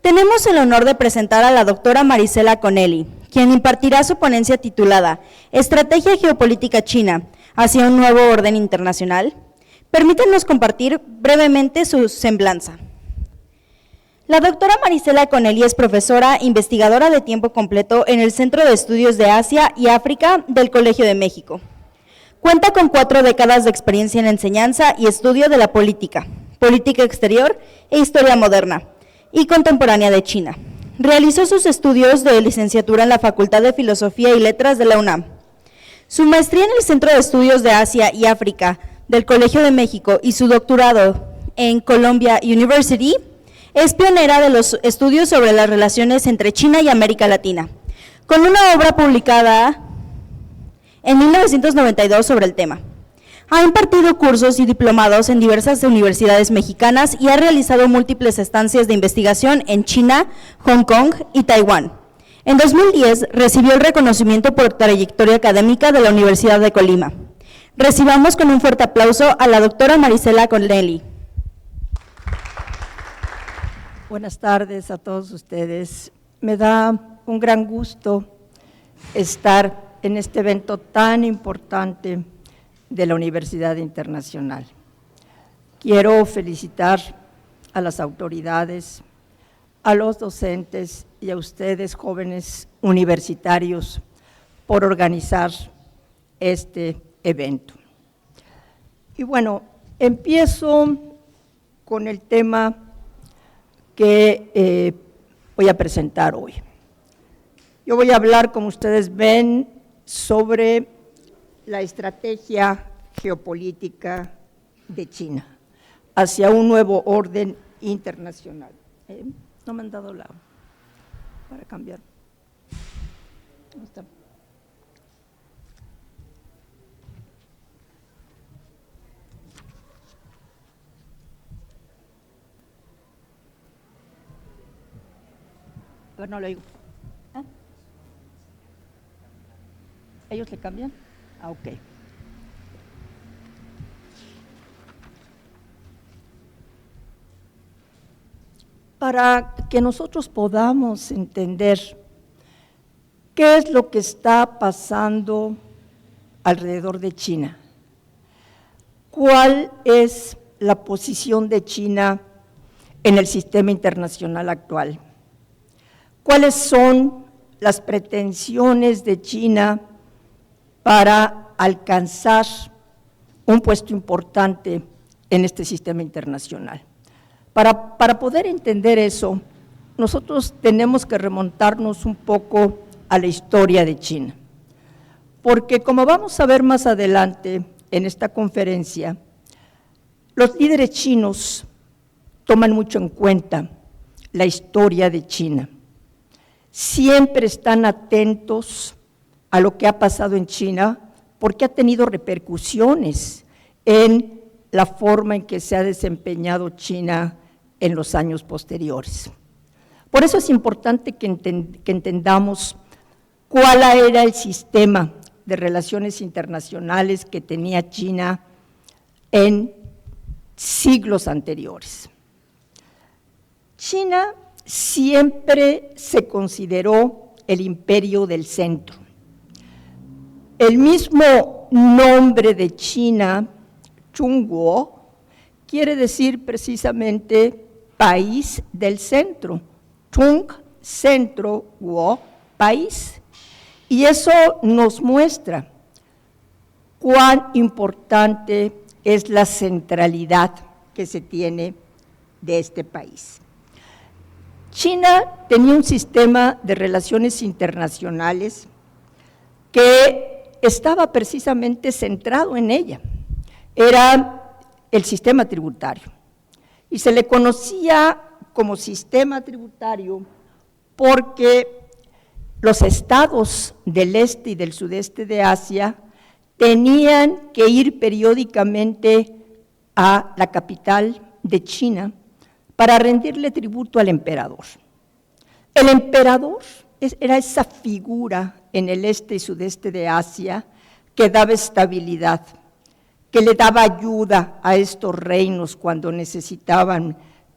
Tenemos el honor de presentar a la doctora Marisela Connelly, quien impartirá su ponencia titulada Estrategia Geopolítica China hacia un nuevo orden internacional. Permítanos compartir brevemente su semblanza. La doctora Marisela Connelly es profesora investigadora de tiempo completo en el Centro de Estudios de Asia y África del Colegio de México. Cuenta con 4 décadas de experiencia en enseñanza y estudio de la política exterior e historia moderna y contemporánea de China. Realizó sus estudios de licenciatura en la Facultad de Filosofía y Letras de la UNAM. Su maestría en el Centro de Estudios de Asia y África del Colegio de México y su doctorado en Columbia University es pionera de los estudios sobre las relaciones entre China y América Latina, con una obra publicada en 1992 sobre el tema. Ha impartido cursos y diplomados en diversas universidades mexicanas y ha realizado múltiples estancias de investigación en China, Hong Kong y Taiwán. En 2010 recibió el reconocimiento por trayectoria académica de la Universidad de Colima. Recibamos con un fuerte aplauso a la doctora Marisela Connelly. Buenas tardes a todos ustedes. Me da un gran gusto estar en este evento tan importante de la Universidad Internacional. Quiero felicitar a las autoridades, a los docentes y a ustedes, jóvenes universitarios, por organizar este evento. Y bueno, empiezo con el tema que voy a presentar hoy. Yo voy a hablar, como ustedes ven, sobre la estrategia geopolítica de China hacia un nuevo orden internacional. No me han dado la para cambiar. ¿Dónde está? A ver, no lo oigo. ¿Ah? ¿Ellos le cambian? Ah, ok. Para que nosotros podamos entender qué es lo que está pasando alrededor de China, cuál es la posición de China en el sistema internacional actual, cuáles son las pretensiones de China para alcanzar un puesto importante en este sistema internacional. Para poder entender eso, nosotros tenemos que remontarnos un poco a la historia de China, porque como vamos a ver más adelante en esta conferencia, los líderes chinos toman mucho en cuenta la historia de China. Siempre están atentos a lo que ha pasado en China, porque ha tenido repercusiones en la forma en que se ha desempeñado China en los años posteriores. Por eso es importante que entendamos cuál era el sistema de relaciones internacionales que tenía China en siglos anteriores. China siempre se consideró el imperio del centro. El mismo nombre de China, Chunguo, quiere decir precisamente país del centro. Chung, centro, Guo, país. Y eso nos muestra cuán importante es la centralidad que se tiene de este país. China tenía un sistema de relaciones internacionales que estaba precisamente centrado en ella. Era el sistema tributario y se le conocía como sistema tributario porque los estados del este y del sudeste de Asia tenían que ir periódicamente a la capital de China para rendirle tributo al emperador. El emperador era esa figura en el este y sudeste de Asia que daba estabilidad, que le daba ayuda a estos reinos cuando necesitaban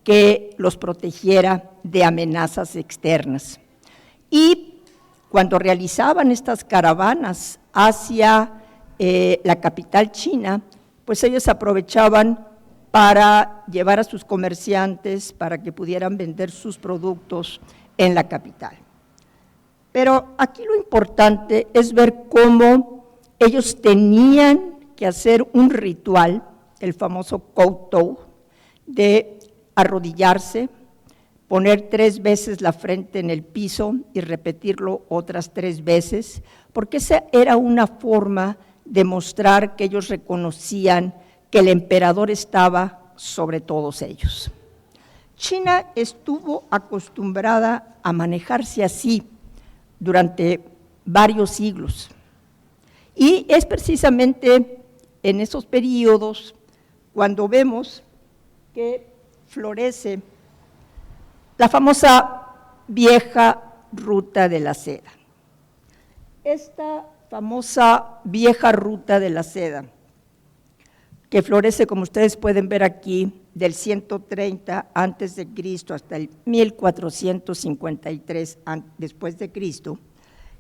que los protegiera de amenazas externas. Y cuando realizaban estas caravanas hacia la capital china, pues ellos aprovechaban para llevar a sus comerciantes para que pudieran vender sus productos en la capital. Pero aquí lo importante es ver cómo ellos tenían que hacer un ritual, el famoso kowtow, de arrodillarse, poner 3 veces la frente en el piso y repetirlo otras 3 veces, porque esa era una forma de mostrar que ellos reconocían que el emperador estaba sobre todos ellos. China estuvo acostumbrada a manejarse así durante varios siglos, y es precisamente en esos periodos cuando vemos que florece la famosa vieja ruta de la seda. Esta famosa vieja ruta de la seda, que florece, como ustedes pueden ver aquí, del 130 antes de Cristo hasta el 1453 después de Cristo,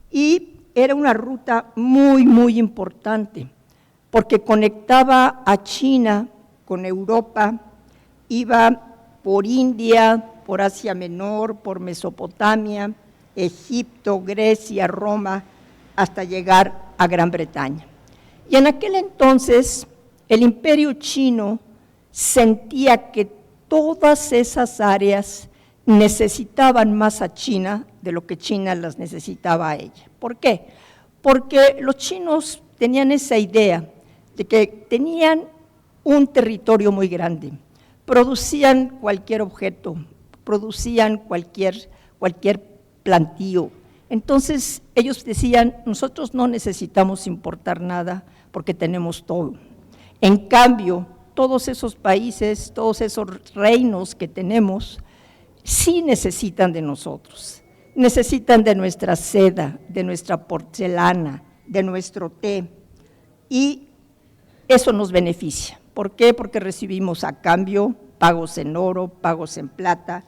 y era una ruta muy, muy importante, porque conectaba a China con Europa, iba por India, por Asia Menor, por Mesopotamia, Egipto, Grecia, Roma, hasta llegar a Gran Bretaña. Y en aquel entonces, el imperio chino sentía que todas esas áreas necesitaban más a China de lo que China las necesitaba a ella. ¿Por qué? Porque los chinos tenían esa idea de que tenían un territorio muy grande, producían cualquier objeto, producían cualquier plantío. Entonces ellos decían, nosotros no necesitamos importar nada porque tenemos todo. En cambio, todos esos países, todos esos reinos que tenemos, sí necesitan de nosotros, necesitan de nuestra seda, de nuestra porcelana, de nuestro té, y eso nos beneficia. ¿Por qué? Porque recibimos a cambio pagos en oro, pagos en plata,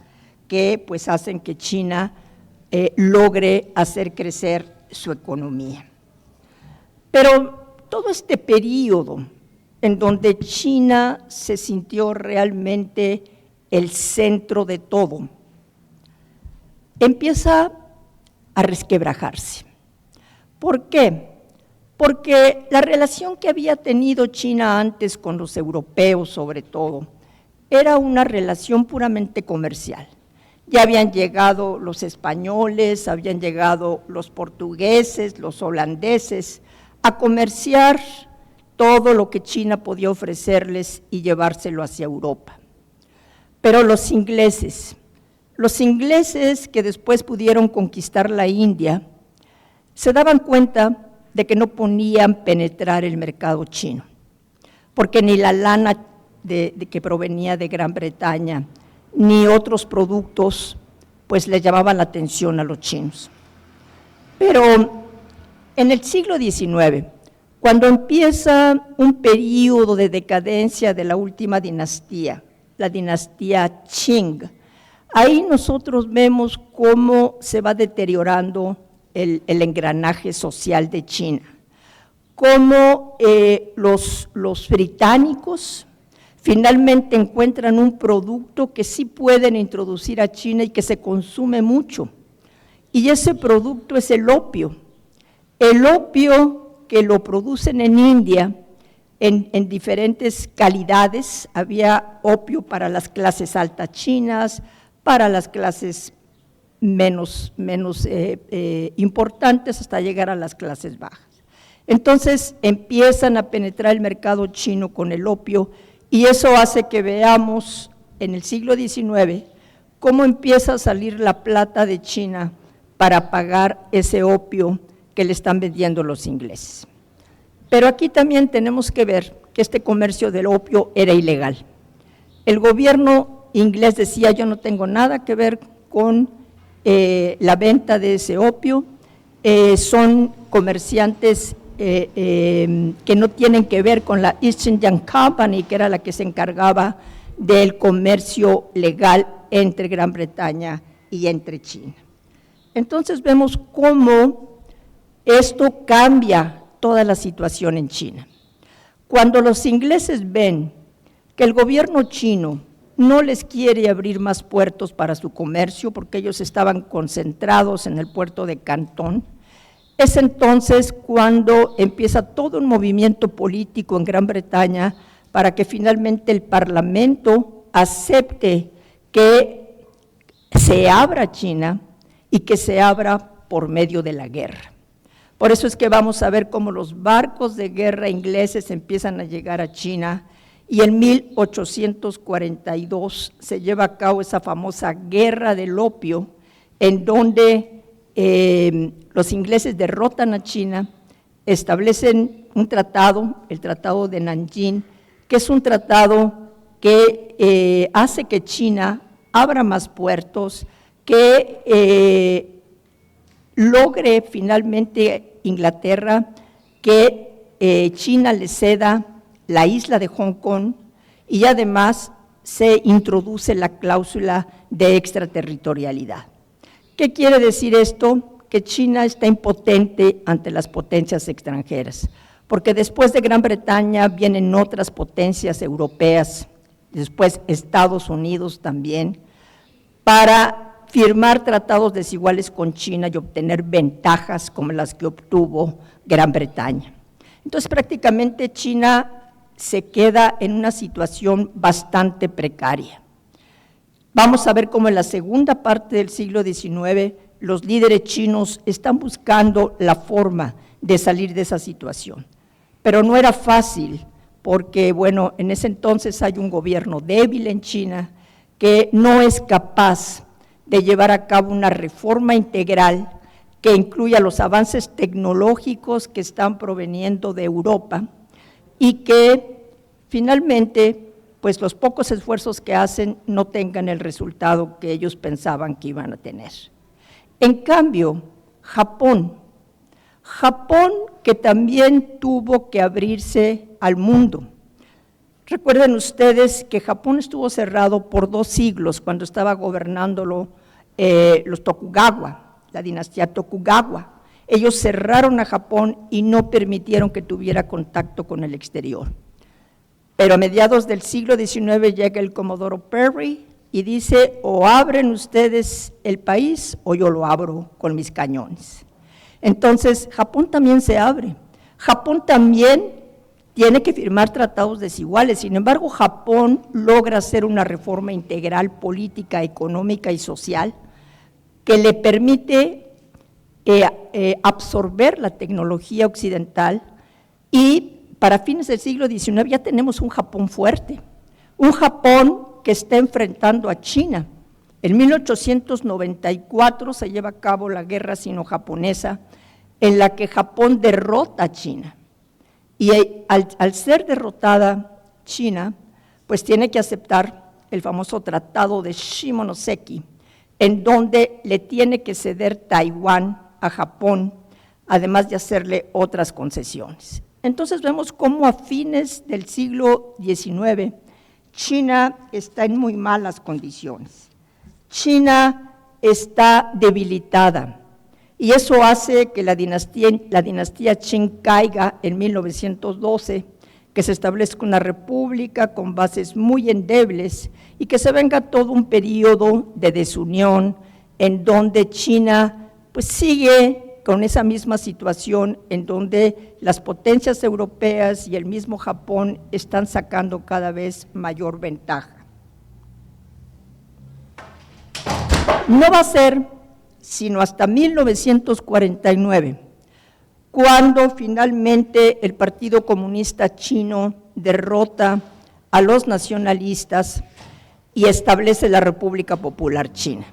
que pues hacen que China logre hacer crecer su economía. Pero todo este periodo en donde China se sintió realmente el centro de todo, empieza a resquebrajarse. ¿Por qué? Porque la relación que había tenido China antes con los europeos, sobre todo, era una relación puramente comercial. Ya habían llegado los españoles, habían llegado los portugueses, los holandeses, a comerciar todo lo que China podía ofrecerles y llevárselo hacia Europa. Pero los ingleses que después pudieron conquistar la India, se daban cuenta de que no podían penetrar el mercado chino, porque ni la lana que provenía de Gran Bretaña, ni otros productos, pues les llamaban la atención a los chinos. Pero en el siglo XIX, cuando empieza un periodo de decadencia de la última dinastía, la dinastía Qing, ahí nosotros vemos cómo se va deteriorando el engranaje social de China, cómo los británicos finalmente encuentran un producto que sí pueden introducir a China y que se consume mucho, y ese producto es el opio que lo producen en India en diferentes calidades. Había opio para las clases altas chinas, para las clases menos importantes, hasta llegar a las clases bajas. Entonces empiezan a penetrar el mercado chino con el opio, y eso hace que veamos en el siglo XIX cómo empieza a salir la plata de China para pagar ese opio que le están vendiendo los ingleses. Pero aquí también tenemos que ver que este comercio del opio era ilegal. El gobierno inglés decía, yo no tengo nada que ver con la venta de ese opio, son comerciantes que no tienen que ver con la East India Company, que era la que se encargaba del comercio legal entre Gran Bretaña y entre China. Entonces vemos cómo esto cambia toda la situación en China. Cuando los ingleses ven que el gobierno chino no les quiere abrir más puertos para su comercio, porque ellos estaban concentrados en el puerto de Cantón, es entonces cuando empieza todo un movimiento político en Gran Bretaña para que finalmente el Parlamento acepte que se abra China y que se abra por medio de la guerra. Por eso es que vamos a ver cómo los barcos de guerra ingleses empiezan a llegar a China y en 1842 se lleva a cabo esa famosa guerra del opio, en donde los ingleses derrotan a China, establecen un tratado, el Tratado de Nanjing, que es un tratado que hace que China abra más puertos, que logre finalmente Inglaterra que China le ceda la isla de Hong Kong y además se introduce la cláusula de extraterritorialidad. ¿Qué quiere decir esto? Que China está impotente ante las potencias extranjeras, porque después de Gran Bretaña vienen otras potencias europeas, después Estados Unidos también, para firmar tratados desiguales con China y obtener ventajas como las que obtuvo Gran Bretaña. Entonces prácticamente China se queda en una situación bastante precaria. Vamos a ver cómo en la segunda parte del siglo XIX los líderes chinos están buscando la forma de salir de esa situación. Pero no era fácil porque, bueno, en ese entonces hay un gobierno débil en China que no es capaz de llevar a cabo una reforma integral que incluya los avances tecnológicos que están proveniendo de Europa y que finalmente, pues los pocos esfuerzos que hacen no tengan el resultado que ellos pensaban que iban a tener. En cambio, Japón que también tuvo que abrirse al mundo. Recuerden ustedes que Japón estuvo cerrado por 2 siglos cuando estaba gobernándolo los Tokugawa, la dinastía Tokugawa. Ellos cerraron a Japón y no permitieron que tuviera contacto con el exterior. Pero a mediados del siglo XIX llega el Comodoro Perry y dice, o abren ustedes el país o yo lo abro con mis cañones. Entonces, Japón también se abre. Japón también tiene que firmar tratados desiguales, sin embargo, Japón logra hacer una reforma integral política, económica y social que le permite absorber la tecnología occidental y para fines del siglo XIX ya tenemos un Japón fuerte, un Japón que está enfrentando a China. En 1894 se lleva a cabo la guerra sino-japonesa en la que Japón derrota a China. Y al ser derrotada China, pues tiene que aceptar el famoso Tratado de Shimonoseki, en donde le tiene que ceder Taiwán a Japón, además de hacerle otras concesiones. Entonces vemos cómo a fines del siglo XIX, China está en muy malas condiciones. China está debilitada. Y eso hace que la dinastía Qing caiga en 1912, que se establezca una república con bases muy endebles y que se venga todo un periodo de desunión en donde China pues sigue con esa misma situación en donde las potencias europeas y el mismo Japón están sacando cada vez mayor ventaja. No va a ser sino hasta 1949, cuando finalmente el Partido Comunista Chino derrota a los nacionalistas y establece la República Popular China.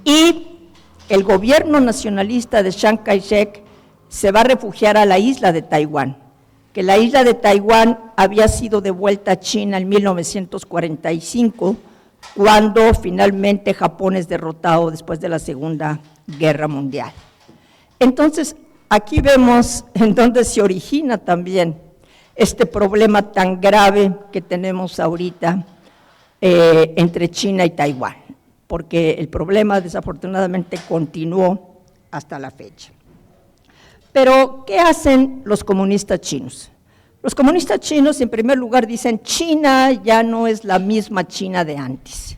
Y el gobierno nacionalista de Chiang Kai-shek se va a refugiar a la isla de Taiwán, que la isla de Taiwán había sido devuelta a China en 1945, cuando finalmente Japón es derrotado después de la Segunda Guerra Mundial. Entonces, aquí vemos en dónde se origina también este problema tan grave que tenemos ahorita entre China y Taiwán, porque el problema desafortunadamente continuó hasta la fecha. Pero, ¿qué hacen los comunistas chinos? Los comunistas chinos, en primer lugar, dicen, China ya no es la misma China de antes.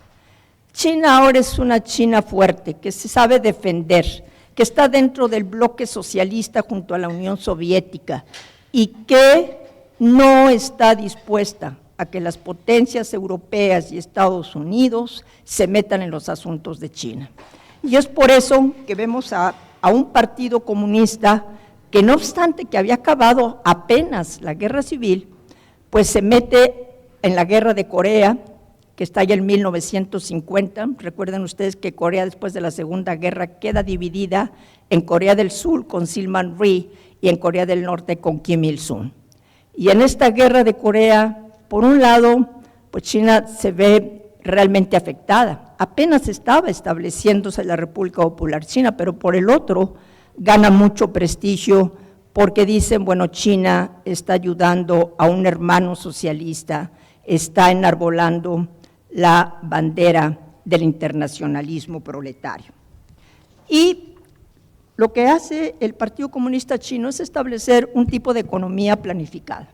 China ahora es una China fuerte, que se sabe defender, que está dentro del bloque socialista junto a la Unión Soviética y que no está dispuesta a que las potencias europeas y Estados Unidos se metan en los asuntos de China. Y es por eso que vemos a un partido comunista que, no obstante que había acabado apenas la guerra civil, pues se mete en la guerra de Corea, que está ya en 1950. Recuerden ustedes que Corea, después de la Segunda Guerra, queda dividida en Corea del Sur con Syngman Rhee y en Corea del Norte con Kim Il-sung. Y en esta guerra de Corea, por un lado, pues China se ve realmente afectada. Apenas estaba estableciéndose la República Popular China, pero por el otro gana mucho prestigio porque dicen, bueno, China está ayudando a un hermano socialista, está enarbolando la bandera del internacionalismo proletario. Y lo que hace el Partido Comunista Chino es establecer un tipo de economía planificada,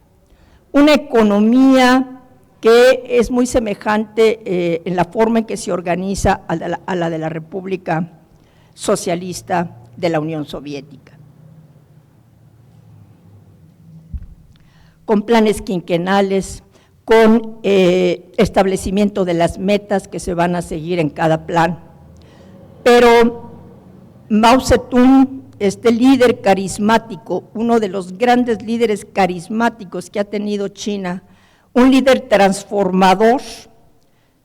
una economía que es muy semejante en la forma en que se organiza a la de la República Socialista de la Unión Soviética, con planes quinquenales, con establecimiento de las metas que se van a seguir en cada plan. Pero Mao Zedong, este líder carismático, uno de los grandes líderes carismáticos que ha tenido China, un líder transformador,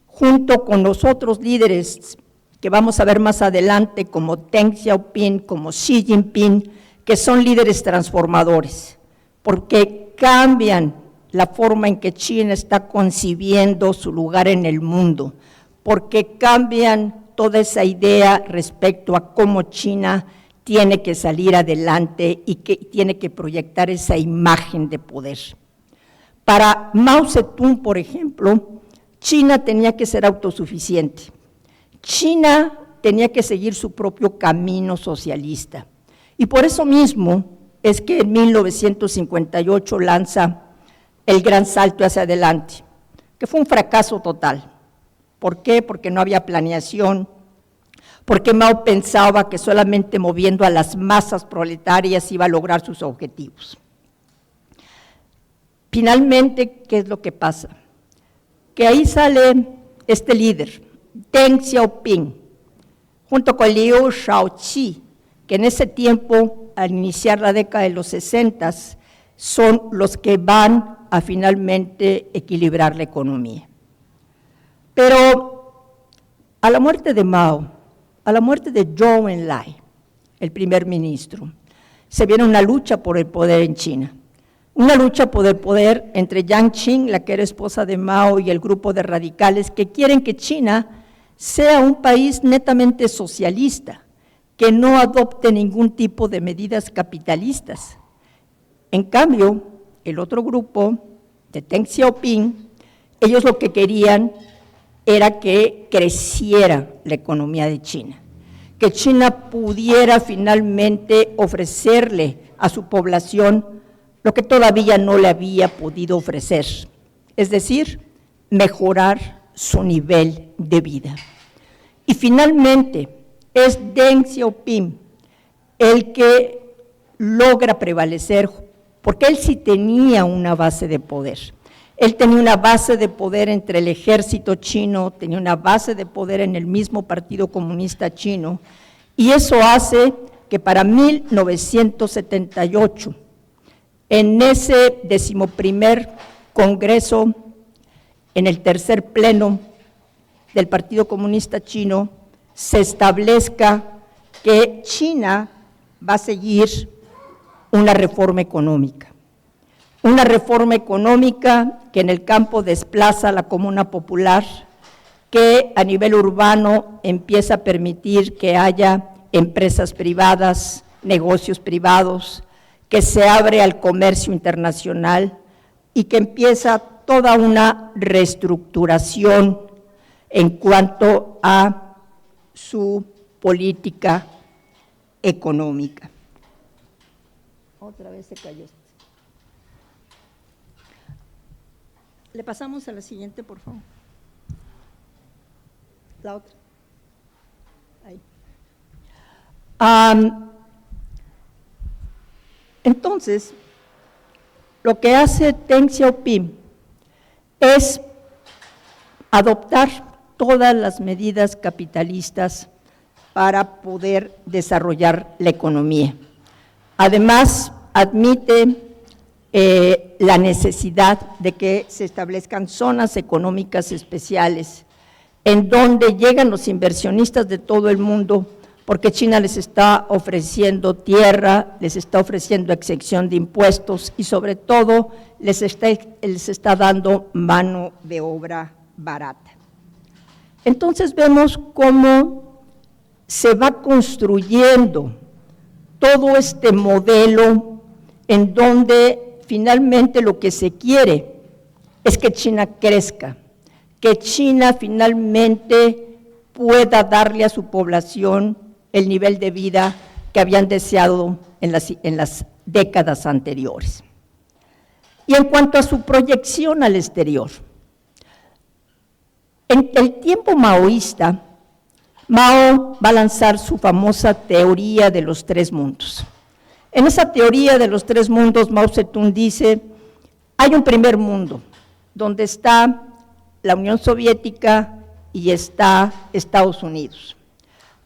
junto con los otros líderes que vamos a ver más adelante, como Deng Xiaoping, como Xi Jinping, que son líderes transformadores, porque cambian la forma en que China está concibiendo su lugar en el mundo, porque cambian toda esa idea respecto a cómo China tiene que salir adelante y que tiene que proyectar esa imagen de poder. Para Mao Zedong, por ejemplo, China tenía que ser autosuficiente. China tenía que seguir su propio camino socialista. Y por eso mismo es que en 1958 lanza el Gran Salto hacia adelante, que fue un fracaso total. ¿Por qué? Porque no había planeación, porque Mao pensaba que solamente moviendo a las masas proletarias iba a lograr sus objetivos. Finalmente, ¿qué es lo que pasa? Que ahí sale este líder, Deng Xiaoping, junto con Liu Shaoqi, que en ese tiempo, al iniciar la década de los 60, son los que van a finalmente equilibrar la economía. Pero a la muerte de Mao, a la muerte de Zhou Enlai, el primer ministro, se viene una lucha por el poder en China, una lucha por el poder entre Jiang Qing, la que era esposa de Mao, y el grupo de radicales que quieren que China sea un país netamente socialista, que no adopte ningún tipo de medidas capitalistas. En cambio, el otro grupo de Deng Xiaoping, ellos lo que querían era que creciera la economía de China, que China pudiera finalmente ofrecerle a su población lo que todavía no le había podido ofrecer, es decir, mejorar su nivel de vida. Y finalmente es Deng Xiaoping el que logra prevalecer, porque él sí tenía una base de poder. Él tenía una base de poder entre el ejército chino, tenía una base de poder en el mismo Partido Comunista Chino, y eso hace que para 1978, en ese 11º Congreso, en el tercer pleno del Partido Comunista Chino, se establezca que China va a seguir una reforma económica que en el campo desplaza a la comuna popular, que a nivel urbano empieza a permitir que haya empresas privadas, negocios privados, que se abre al comercio internacional y que empieza toda una reestructuración en cuanto a su política económica. Otra vez se cayó. Le pasamos a la siguiente, por favor. La otra. Ahí. Entonces, lo que hace Deng Xiaoping es adoptar todas las medidas capitalistas para poder desarrollar la economía. Además, admite la necesidad de que se establezcan zonas económicas especiales en donde llegan los inversionistas de todo el mundo, porque China les está ofreciendo tierra, les está ofreciendo exención de impuestos y sobre todo les está dando mano de obra barata. Entonces vemos cómo se va construyendo todo este modelo en donde finalmente lo que se quiere es que China crezca, que China finalmente pueda darle a su población el nivel de vida que habían deseado en las décadas anteriores. Y en cuanto a su proyección al exterior, en el tiempo maoísta, Mao va a lanzar su famosa teoría de los tres mundos. En esa teoría de los tres mundos, Mao Zedong dice, hay un primer mundo, donde está la Unión Soviética y está Estados Unidos.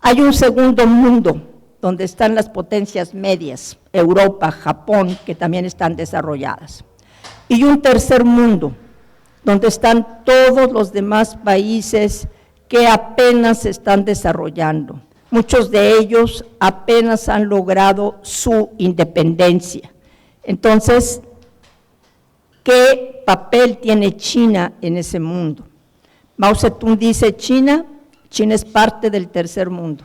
Hay un segundo mundo, donde están las potencias medias, Europa, Japón, que también están desarrolladas. Y un tercer mundo, donde están todos los demás países que apenas se están desarrollando. Muchos de ellos apenas han logrado su independencia. Entonces, ¿qué papel tiene China en ese mundo? Mao Zedong dice, China es parte del tercer mundo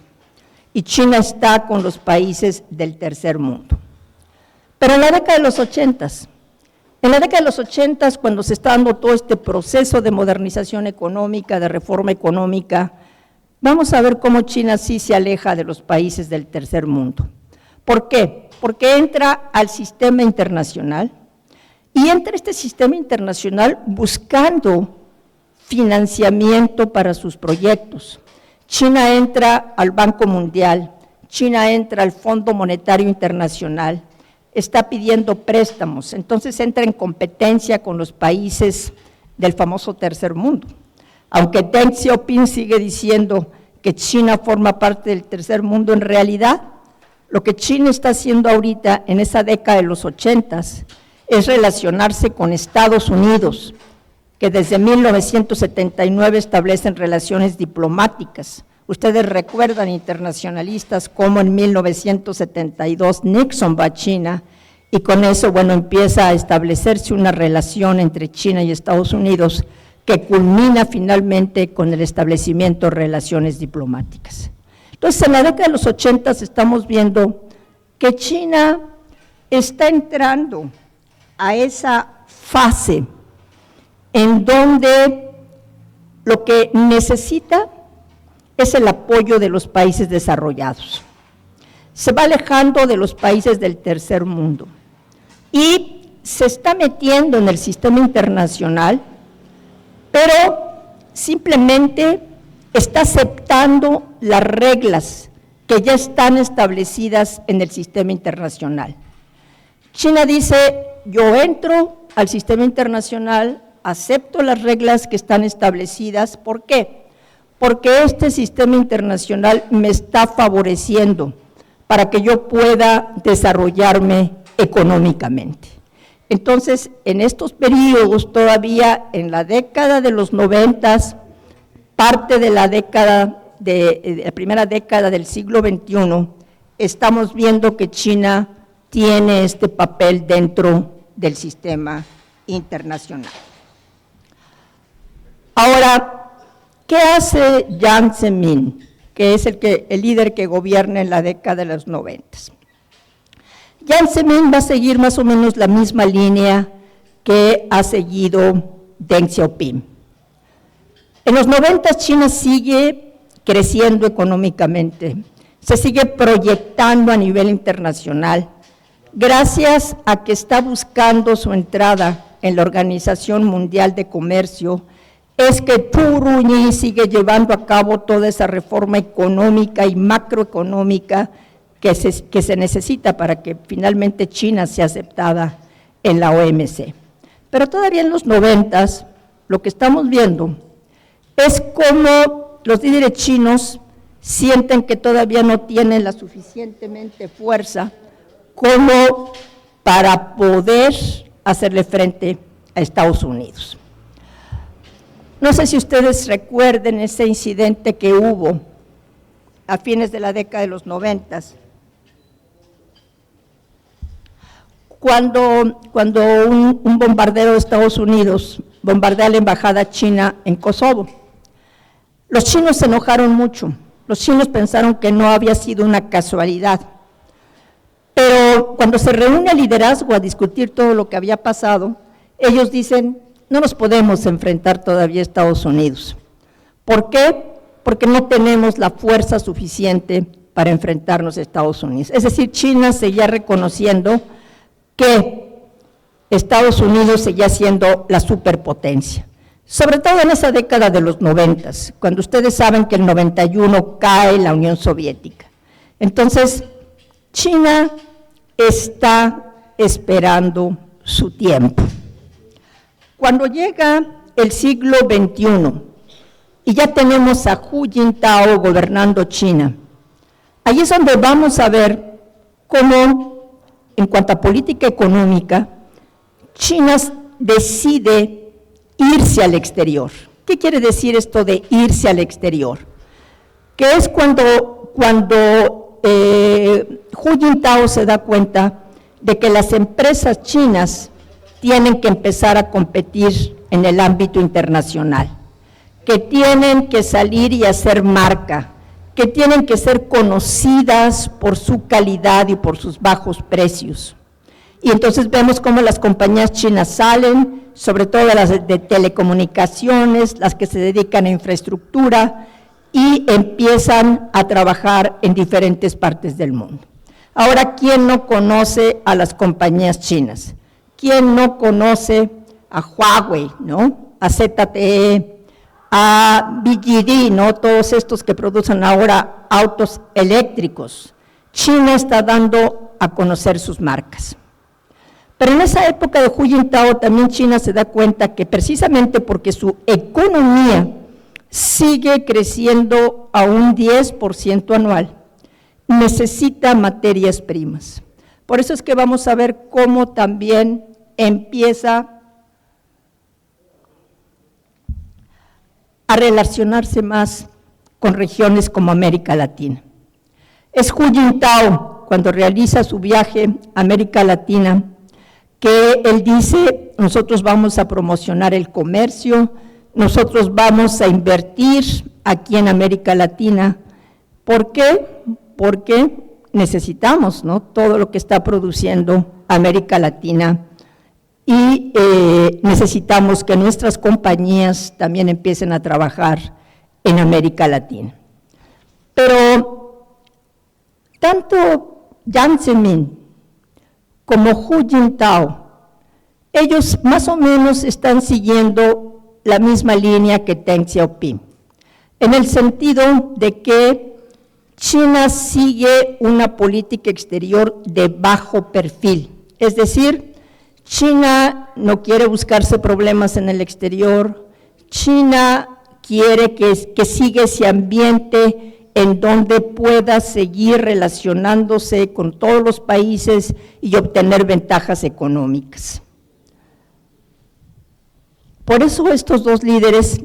y China está con los países del tercer mundo. Pero en la década de los 80s, cuando se está dando todo este proceso de modernización económica, de reforma económica, vamos a ver cómo China sí se aleja de los países del tercer mundo. ¿Por qué? Porque entra al sistema internacional y entra este sistema internacional buscando financiamiento para sus proyectos. China entra al Banco Mundial, China entra al Fondo Monetario Internacional, está pidiendo préstamos, entonces entra en competencia con los países del famoso tercer mundo. Aunque Deng Xiaoping sigue diciendo que China forma parte del tercer mundo, en realidad lo que China está haciendo ahorita en esa década de los 80s es relacionarse con Estados Unidos, que desde 1979 establecen relaciones diplomáticas. Ustedes recuerdan, internacionalistas, cómo en 1972 Nixon va a China y con eso, bueno, empieza a establecerse una relación entre China y Estados Unidos que culmina finalmente con el establecimiento de relaciones diplomáticas. Entonces, en la década de los 80 estamos viendo que China está entrando a esa fase en donde lo que necesita es el apoyo de los países desarrollados. Se va alejando de los países del tercer mundo y se está metiendo en el sistema internacional, pero simplemente está aceptando las reglas que ya están establecidas en el sistema internacional. China dice, yo entro al sistema internacional, acepto las reglas que están establecidas. ¿Por qué? Porque este sistema internacional me está favoreciendo para que yo pueda desarrollarme económicamente. Entonces, en estos periodos, todavía en la década de los 90, parte de la primera década del siglo XXI, estamos viendo que China tiene este papel dentro del sistema internacional. Ahora, ¿qué hace Jiang Zemin, que es el líder que gobierna en la década de los 90? Jiang Zemin va a seguir más o menos la misma línea que ha seguido Deng Xiaoping. En los 90 China sigue creciendo económicamente, se sigue proyectando a nivel internacional, gracias a que está buscando su entrada en la Organización Mundial de Comercio, es que Puruñi sigue llevando a cabo toda esa reforma económica y macroeconómica que se necesita para que finalmente China sea aceptada en la OMC. Pero todavía en los 90, lo que estamos viendo es cómo los líderes chinos sienten que todavía no tienen la suficientemente fuerza como para poder hacerle frente a Estados Unidos. No sé si ustedes recuerden ese incidente que hubo a fines de la década de los 90, cuando un bombardero de Estados Unidos bombardea la embajada china en Kosovo. Los chinos se enojaron mucho, los chinos pensaron que no había sido una casualidad, pero cuando se reúne el liderazgo a discutir todo lo que había pasado, ellos dicen, no nos podemos enfrentar todavía a Estados Unidos. ¿Por qué? Porque no tenemos la fuerza suficiente para enfrentarnos a Estados Unidos. Es decir, China seguía reconociendo que Estados Unidos seguía siendo la superpotencia. Sobre todo en esa década de los 90, cuando ustedes saben que en el 91 cae la Unión Soviética. Entonces, China está esperando su tiempo. Cuando llega el siglo XXI y ya tenemos a Hu Jintao gobernando China, ahí es donde vamos a ver cómo, en cuanto a política económica, China decide irse al exterior. ¿Qué quiere decir esto de irse al exterior? Que es cuando Hu Jintao se da cuenta de que las empresas chinas tienen que empezar a competir en el ámbito internacional, que tienen que salir y hacer marca, que tienen que ser conocidas por su calidad y por sus bajos precios. Y entonces vemos cómo las compañías chinas salen, sobre todo las de telecomunicaciones, las que se dedican a infraestructura, y empiezan a trabajar en diferentes partes del mundo. Ahora, ¿quién no conoce a las compañías chinas? ¿Quién no conoce a Huawei, ¿no? A ZTE, a BYD, ¿no? Todos estos que producen ahora autos eléctricos. China está dando a conocer sus marcas. Pero en esa época de Hu Jintao también China se da cuenta que precisamente porque su economía sigue creciendo a un 10% anual, necesita materias primas. Por eso es que vamos a ver cómo también empieza a relacionarse más con regiones como América Latina. Es Hu Jintao, cuando realiza su viaje a América Latina, que él dice, nosotros vamos a promocionar el comercio, nosotros vamos a invertir aquí en América Latina. ¿Por qué? Porque necesitamos, ¿no?, todo lo que está produciendo América Latina y necesitamos que nuestras compañías también empiecen a trabajar en América Latina. Pero tanto Jiang Zemin como Hu Jintao, ellos más o menos están siguiendo la misma línea que Deng Xiaoping, en el sentido de que China sigue una política exterior de bajo perfil, es decir, China no quiere buscarse problemas en el exterior, China quiere que siga ese ambiente en donde pueda seguir relacionándose con todos los países y obtener ventajas económicas. Por eso estos dos líderes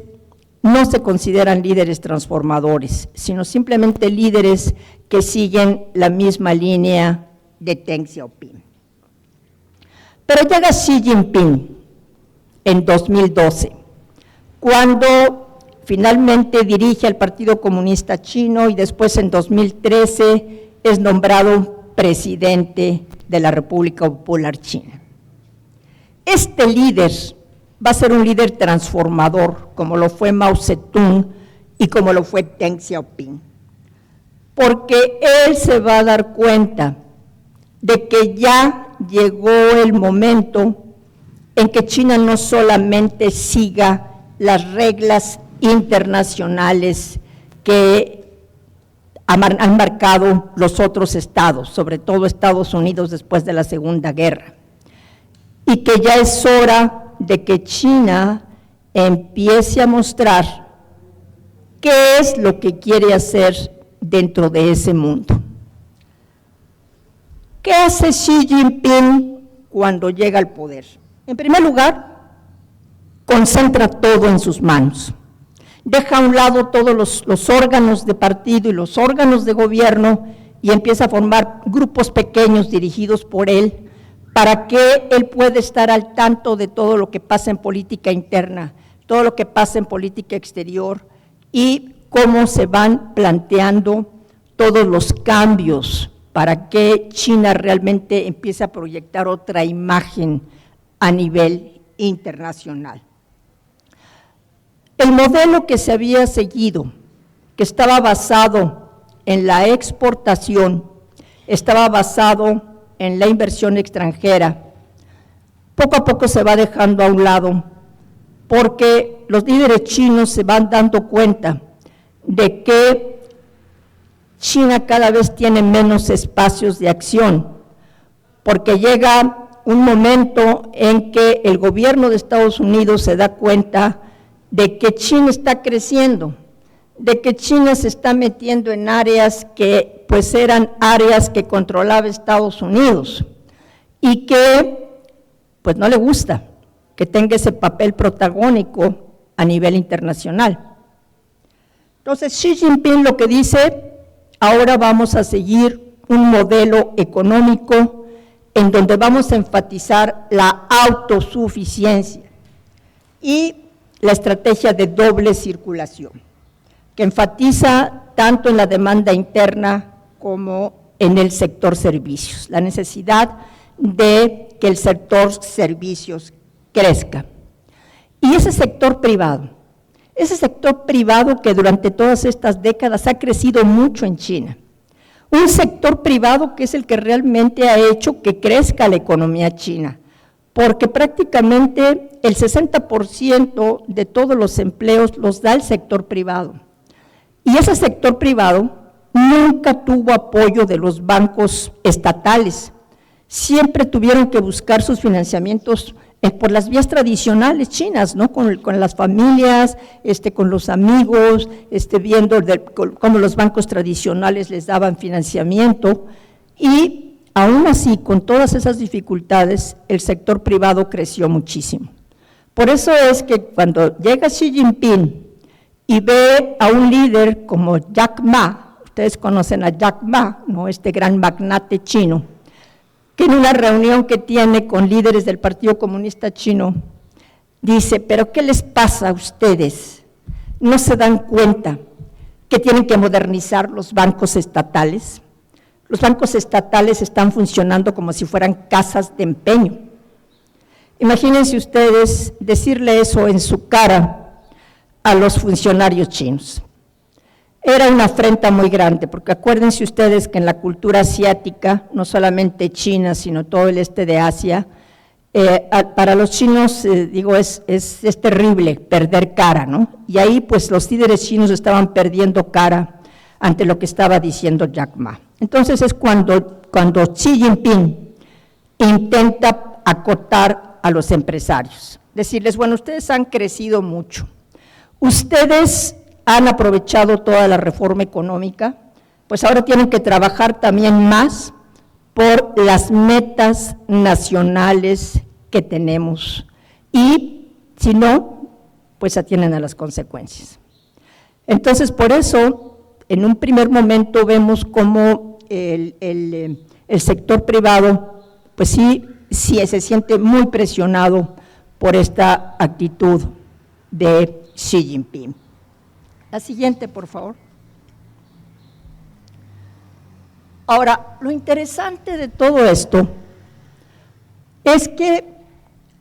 no se consideran líderes transformadores, sino simplemente líderes que siguen la misma línea de Deng Xiaoping. Pero llega Xi Jinping en 2012, cuando finalmente dirige al Partido Comunista Chino y después en 2013 es nombrado presidente de la República Popular China. Este líder va a ser un líder transformador, como lo fue Mao Zedong y como lo fue Deng Xiaoping, porque él se va a dar cuenta de que ya llegó el momento en que China no solamente siga las reglas internacionales que han marcado los otros estados, sobre todo Estados Unidos después de la Segunda Guerra, y que ya es hora de que China empiece a mostrar qué es lo que quiere hacer dentro de ese mundo. ¿Qué hace Xi Jinping cuando llega al poder? En primer lugar, concentra todo en sus manos. Deja a un lado todos los órganos de partido y los órganos de gobierno y empieza a formar grupos pequeños dirigidos por él para que él pueda estar al tanto de todo lo que pasa en política interna, todo lo que pasa en política exterior y cómo se van planteando todos los cambios para que China realmente empiece a proyectar otra imagen a nivel internacional. El modelo que se había seguido, que estaba basado en la exportación, estaba basado en la inversión extranjera, poco a poco se va dejando a un lado, porque los líderes chinos se van dando cuenta de que China cada vez tiene menos espacios de acción, porque llega un momento en que el gobierno de Estados Unidos se da cuenta de que China está creciendo, de que China se está metiendo en áreas que pues eran áreas que controlaba Estados Unidos y que pues no le gusta que tenga ese papel protagónico a nivel internacional. Entonces Xi Jinping lo que dice, ahora vamos a seguir un modelo económico en donde vamos a enfatizar la autosuficiencia y la estrategia de doble circulación, que enfatiza tanto en la demanda interna como en el sector servicios, la necesidad de que el sector servicios crezca. Y ese sector privado que durante todas estas décadas ha crecido mucho en China, un sector privado que es el que realmente ha hecho que crezca la economía china, porque prácticamente el 60% de todos los empleos los da el sector privado. Y ese sector privado nunca tuvo apoyo de los bancos estatales, siempre tuvieron que buscar sus financiamientos por las vías tradicionales chinas, ¿no? Con las familias, con los amigos, viendo cómo los bancos tradicionales les daban financiamiento y aún así, con todas esas dificultades, el sector privado creció muchísimo. Por eso es que cuando llega Xi Jinping y ve a un líder como Jack Ma, ustedes conocen a Jack Ma, ¿no? Este gran magnate chino, que en una reunión que tiene con líderes del Partido Comunista Chino, dice, pero ¿qué les pasa a ustedes? ¿No se dan cuenta que tienen que modernizar los bancos estatales? Los bancos estatales están funcionando como si fueran casas de empeño. Imagínense ustedes decirle eso en su cara a los funcionarios chinos. Era una afrenta muy grande, porque acuérdense ustedes que en la cultura asiática, no solamente China, sino todo el este de Asia, para los chinos, es terrible perder cara, ¿no? Y ahí pues los líderes chinos estaban perdiendo cara ante lo que estaba diciendo Jack Ma. Entonces es cuando Xi Jinping intenta acotar a los empresarios, decirles, bueno, ustedes han crecido mucho, ustedes han aprovechado toda la reforma económica, pues ahora tienen que trabajar también más por las metas nacionales que tenemos y si no, pues atienden a las consecuencias. Entonces, por eso, en un primer momento vemos cómo el sector privado, pues sí se siente muy presionado por esta actitud de Xi Jinping. La siguiente, por favor. Ahora, lo interesante de todo esto es que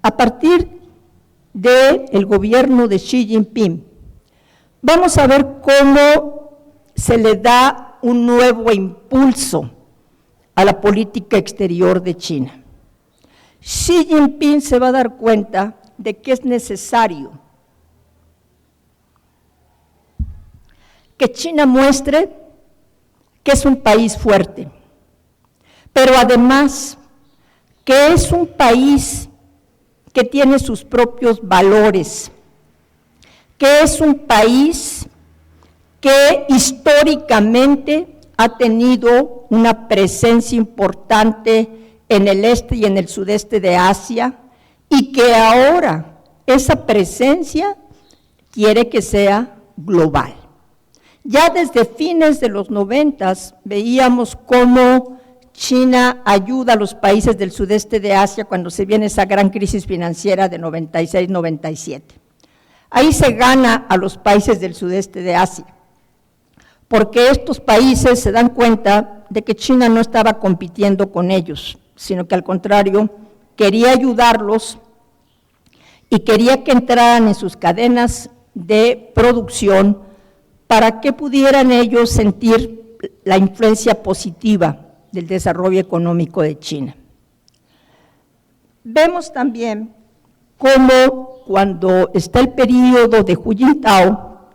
a partir del gobierno de Xi Jinping, vamos a ver cómo se le da un nuevo impulso a la política exterior de China. Xi Jinping se va a dar cuenta de que es necesario que China muestre que es un país fuerte, pero además que es un país que tiene sus propios valores, que es un país que históricamente ha tenido una presencia importante en el este y en el sudeste de Asia, y que ahora esa presencia quiere que sea global. Ya desde fines de los 90 veíamos cómo China ayuda a los países del sudeste de Asia cuando se viene esa gran crisis financiera de 96-97. Ahí se gana a los países del sudeste de Asia, porque estos países se dan cuenta de que China no estaba compitiendo con ellos, sino que al contrario, quería ayudarlos y quería que entraran en sus cadenas de producción para que pudieran ellos sentir la influencia positiva del desarrollo económico de China. Vemos también cómo cuando está el periodo de Hu Jintao,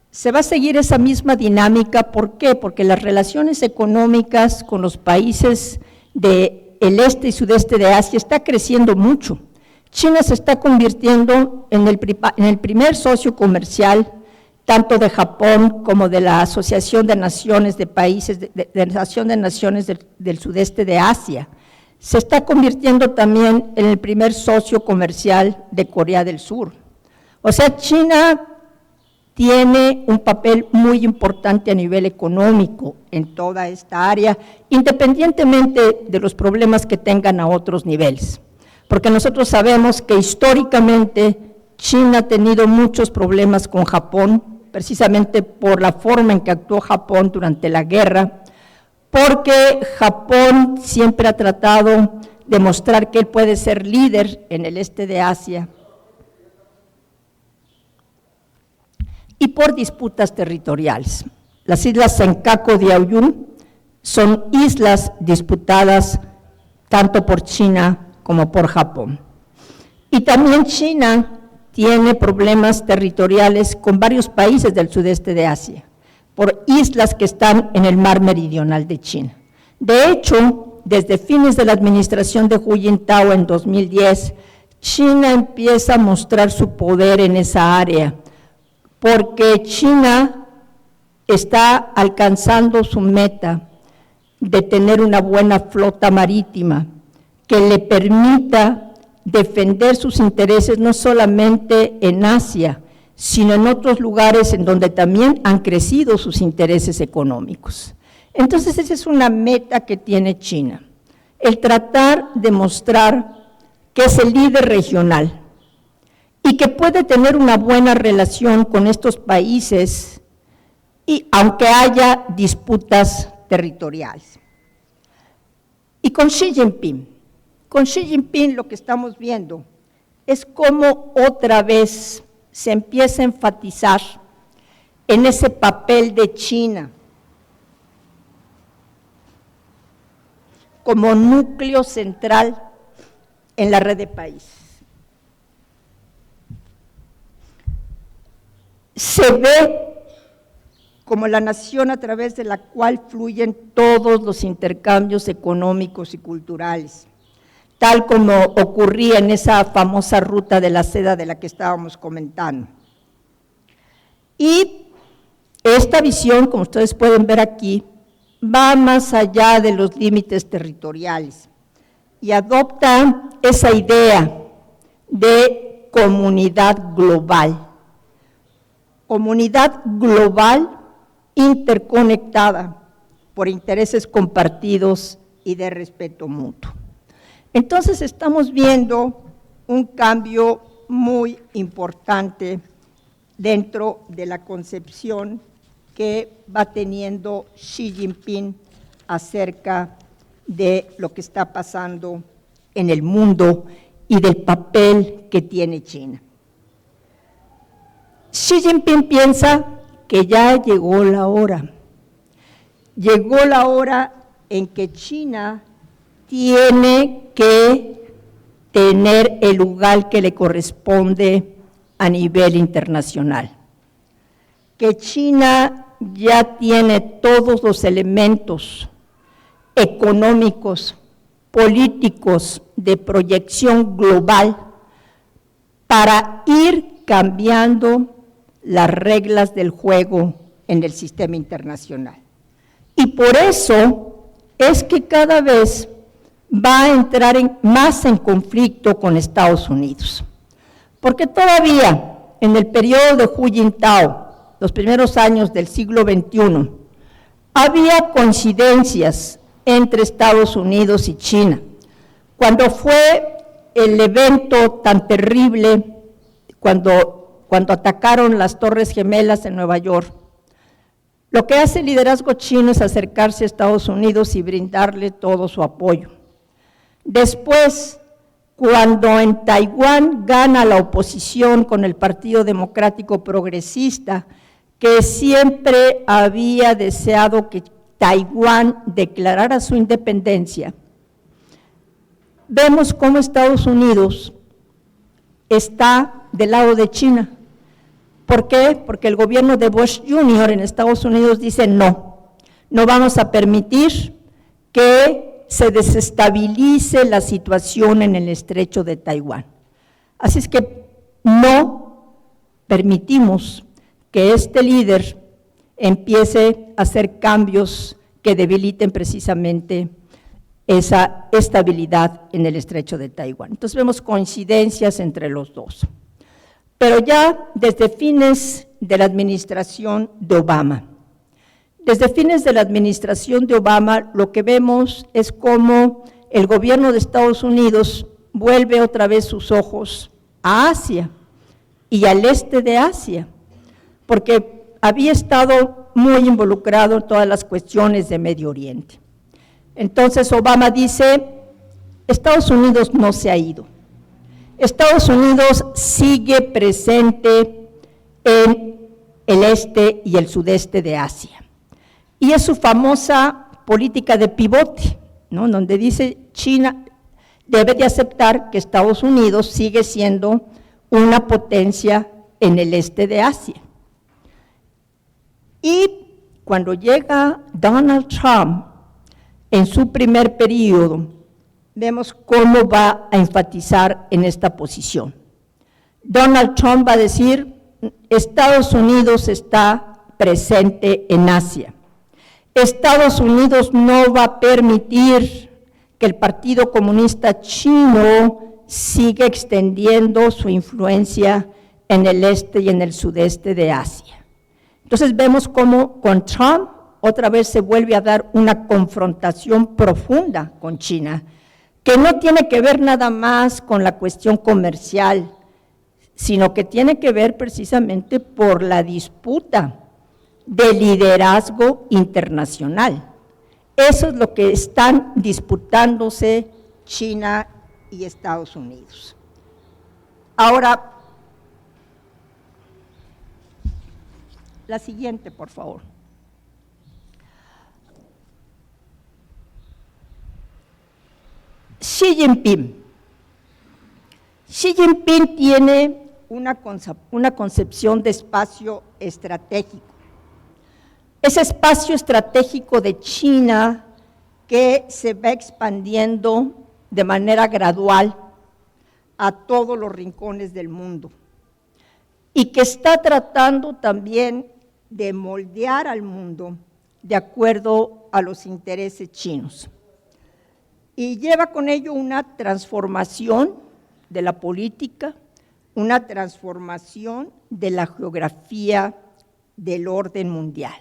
se va a seguir esa misma dinámica. ¿Por qué? Porque las relaciones económicas con los países del este y sudeste de Asia está creciendo mucho. China se está convirtiendo en el primer socio comercial tanto de Japón como de la Asociación de Naciones de Países, de la Asociación de Naciones del Sudeste de Asia. Se está convirtiendo también en el primer socio comercial de Corea del Sur. O sea, China tiene un papel muy importante a nivel económico en toda esta área, independientemente de los problemas que tengan a otros niveles. Porque nosotros sabemos que históricamente China ha tenido muchos problemas con Japón, precisamente por la forma en que actuó Japón durante la guerra, porque Japón siempre ha tratado de mostrar que él puede ser líder en el este de Asia, y por disputas territoriales. Las islas Senkaku Diaoyu son islas disputadas tanto por China como por Japón. Y también China tiene problemas territoriales con varios países del sudeste de Asia, por islas que están en el mar meridional de China. De hecho, desde fines de la administración de Hu Jintao en 2010, China empieza a mostrar su poder en esa área, porque China está alcanzando su meta de tener una buena flota marítima que le permita defender sus intereses no solamente en Asia, sino en otros lugares en donde también han crecido sus intereses económicos. Entonces, esa es una meta que tiene China, el tratar de mostrar que es el líder regional y que puede tener una buena relación con estos países, y aunque haya disputas territoriales. Y con Xi Jinping lo que estamos viendo es cómo otra vez se empieza a enfatizar en ese papel de China como núcleo central en la red de países. Se ve como la nación a través de la cual fluyen todos los intercambios económicos y culturales, tal como ocurría en esa famosa ruta de la seda de la que estábamos comentando. Y esta visión, como ustedes pueden ver aquí, va más allá de los límites territoriales y adopta esa idea de comunidad global interconectada por intereses compartidos y de respeto mutuo. Entonces estamos viendo un cambio muy importante dentro de la concepción que va teniendo Xi Jinping acerca de lo que está pasando en el mundo y del papel que tiene China. Xi Jinping piensa que ya llegó la hora. Llegó la hora en que China tiene que tener el lugar que le corresponde a nivel internacional. Que China ya tiene todos los elementos económicos, políticos, de proyección global para ir cambiando las reglas del juego en el sistema internacional. Y por eso es que cada vez va a entrar más en conflicto con Estados Unidos. Porque todavía en el periodo de Hu Jintao, los primeros años del siglo XXI, había coincidencias entre Estados Unidos y China. Cuando fue el evento tan terrible, cuando atacaron las Torres Gemelas en Nueva York, lo que hace el liderazgo chino es acercarse a Estados Unidos y brindarle todo su apoyo. Después, cuando en Taiwán gana la oposición con el Partido Democrático Progresista, que siempre había deseado que Taiwán declarara su independencia, vemos cómo Estados Unidos está del lado de China. ¿Por qué? Porque el gobierno de Bush Jr. en Estados Unidos dice no vamos a permitir que se desestabilice la situación en el estrecho de Taiwán. Así es que no permitimos que este líder empiece a hacer cambios que debiliten precisamente esa estabilidad en el estrecho de Taiwán. Entonces vemos coincidencias entre los dos. Pero ya desde fines de la administración de Obama, lo que vemos es cómo el gobierno de Estados Unidos vuelve otra vez sus ojos a Asia y al este de Asia, porque había estado muy involucrado en todas las cuestiones de Medio Oriente. Entonces Obama dice, Estados Unidos no se ha ido. Estados Unidos sigue presente en el este y el sudeste de Asia. Y es su famosa política de pivote, ¿no? Donde dice China debe de aceptar que Estados Unidos sigue siendo una potencia en el este de Asia. Y cuando llega Donald Trump en su primer periodo, vemos cómo va a enfatizar en esta posición. Donald Trump va a decir, Estados Unidos está presente en Asia. Estados Unidos no va a permitir que el Partido Comunista Chino siga extendiendo su influencia en el este y en el sudeste de Asia. Entonces vemos cómo con Trump otra vez se vuelve a dar una confrontación profunda con China, que no tiene que ver nada más con la cuestión comercial, sino que tiene que ver precisamente por la disputa de liderazgo internacional. Eso es lo que están disputándose China y Estados Unidos. Ahora, la siguiente, por favor. Xi Jinping. Xi Jinping tiene una concepción de espacio estratégico. Ese espacio estratégico de China que se va expandiendo de manera gradual a todos los rincones del mundo y que está tratando también de moldear al mundo de acuerdo a los intereses chinos. Y lleva con ello una transformación de la política, una transformación de la geografía del orden mundial.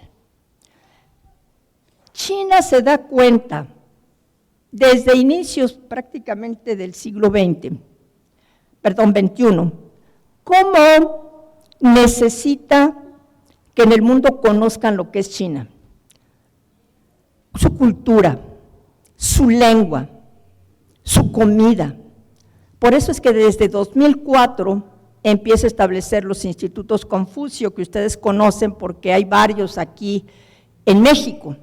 China se da cuenta desde inicios prácticamente del siglo XXI, cómo necesita que en el mundo conozcan lo que es China, su cultura, su lengua, su comida. Por eso es que desde 2004 empieza a establecer los institutos Confucio, que ustedes conocen porque hay varios aquí en México,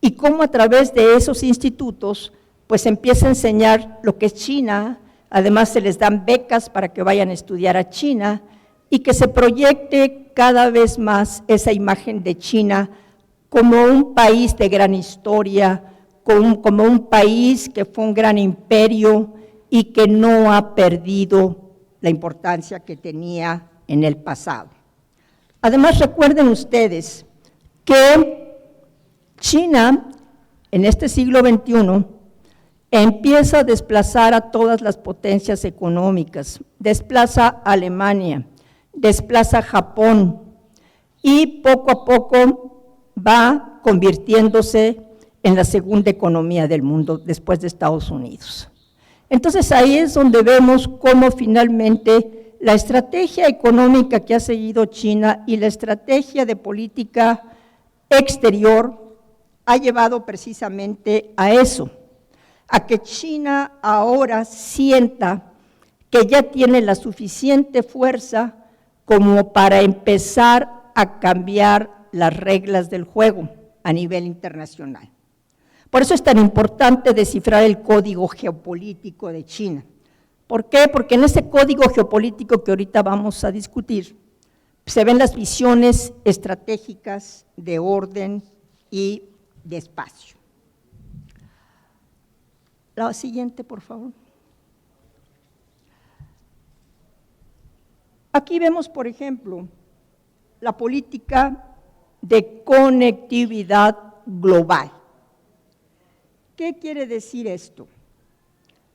y cómo a través de esos institutos pues empieza a enseñar lo que es China, además se les dan becas para que vayan a estudiar a China y que se proyecte cada vez más esa imagen de China como un país de gran historia, como un país que fue un gran imperio y que no ha perdido la importancia que tenía en el pasado. Además, recuerden ustedes que China, en este siglo XXI, empieza a desplazar a todas las potencias económicas, desplaza a Alemania, desplaza a Japón y poco a poco va convirtiéndose en la segunda economía del mundo después de Estados Unidos. Entonces ahí es donde vemos cómo finalmente la estrategia económica que ha seguido China y la estrategia de política exterior ha llevado precisamente a eso, a que China ahora sienta que ya tiene la suficiente fuerza como para empezar a cambiar las reglas del juego a nivel internacional. Por eso es tan importante descifrar el código geopolítico de China. ¿Por qué? Porque en ese código geopolítico que ahorita vamos a discutir, se ven las visiones estratégicas de orden y de espacio. La siguiente, por favor. Aquí vemos, por ejemplo, la política de conectividad global. ¿Qué quiere decir esto?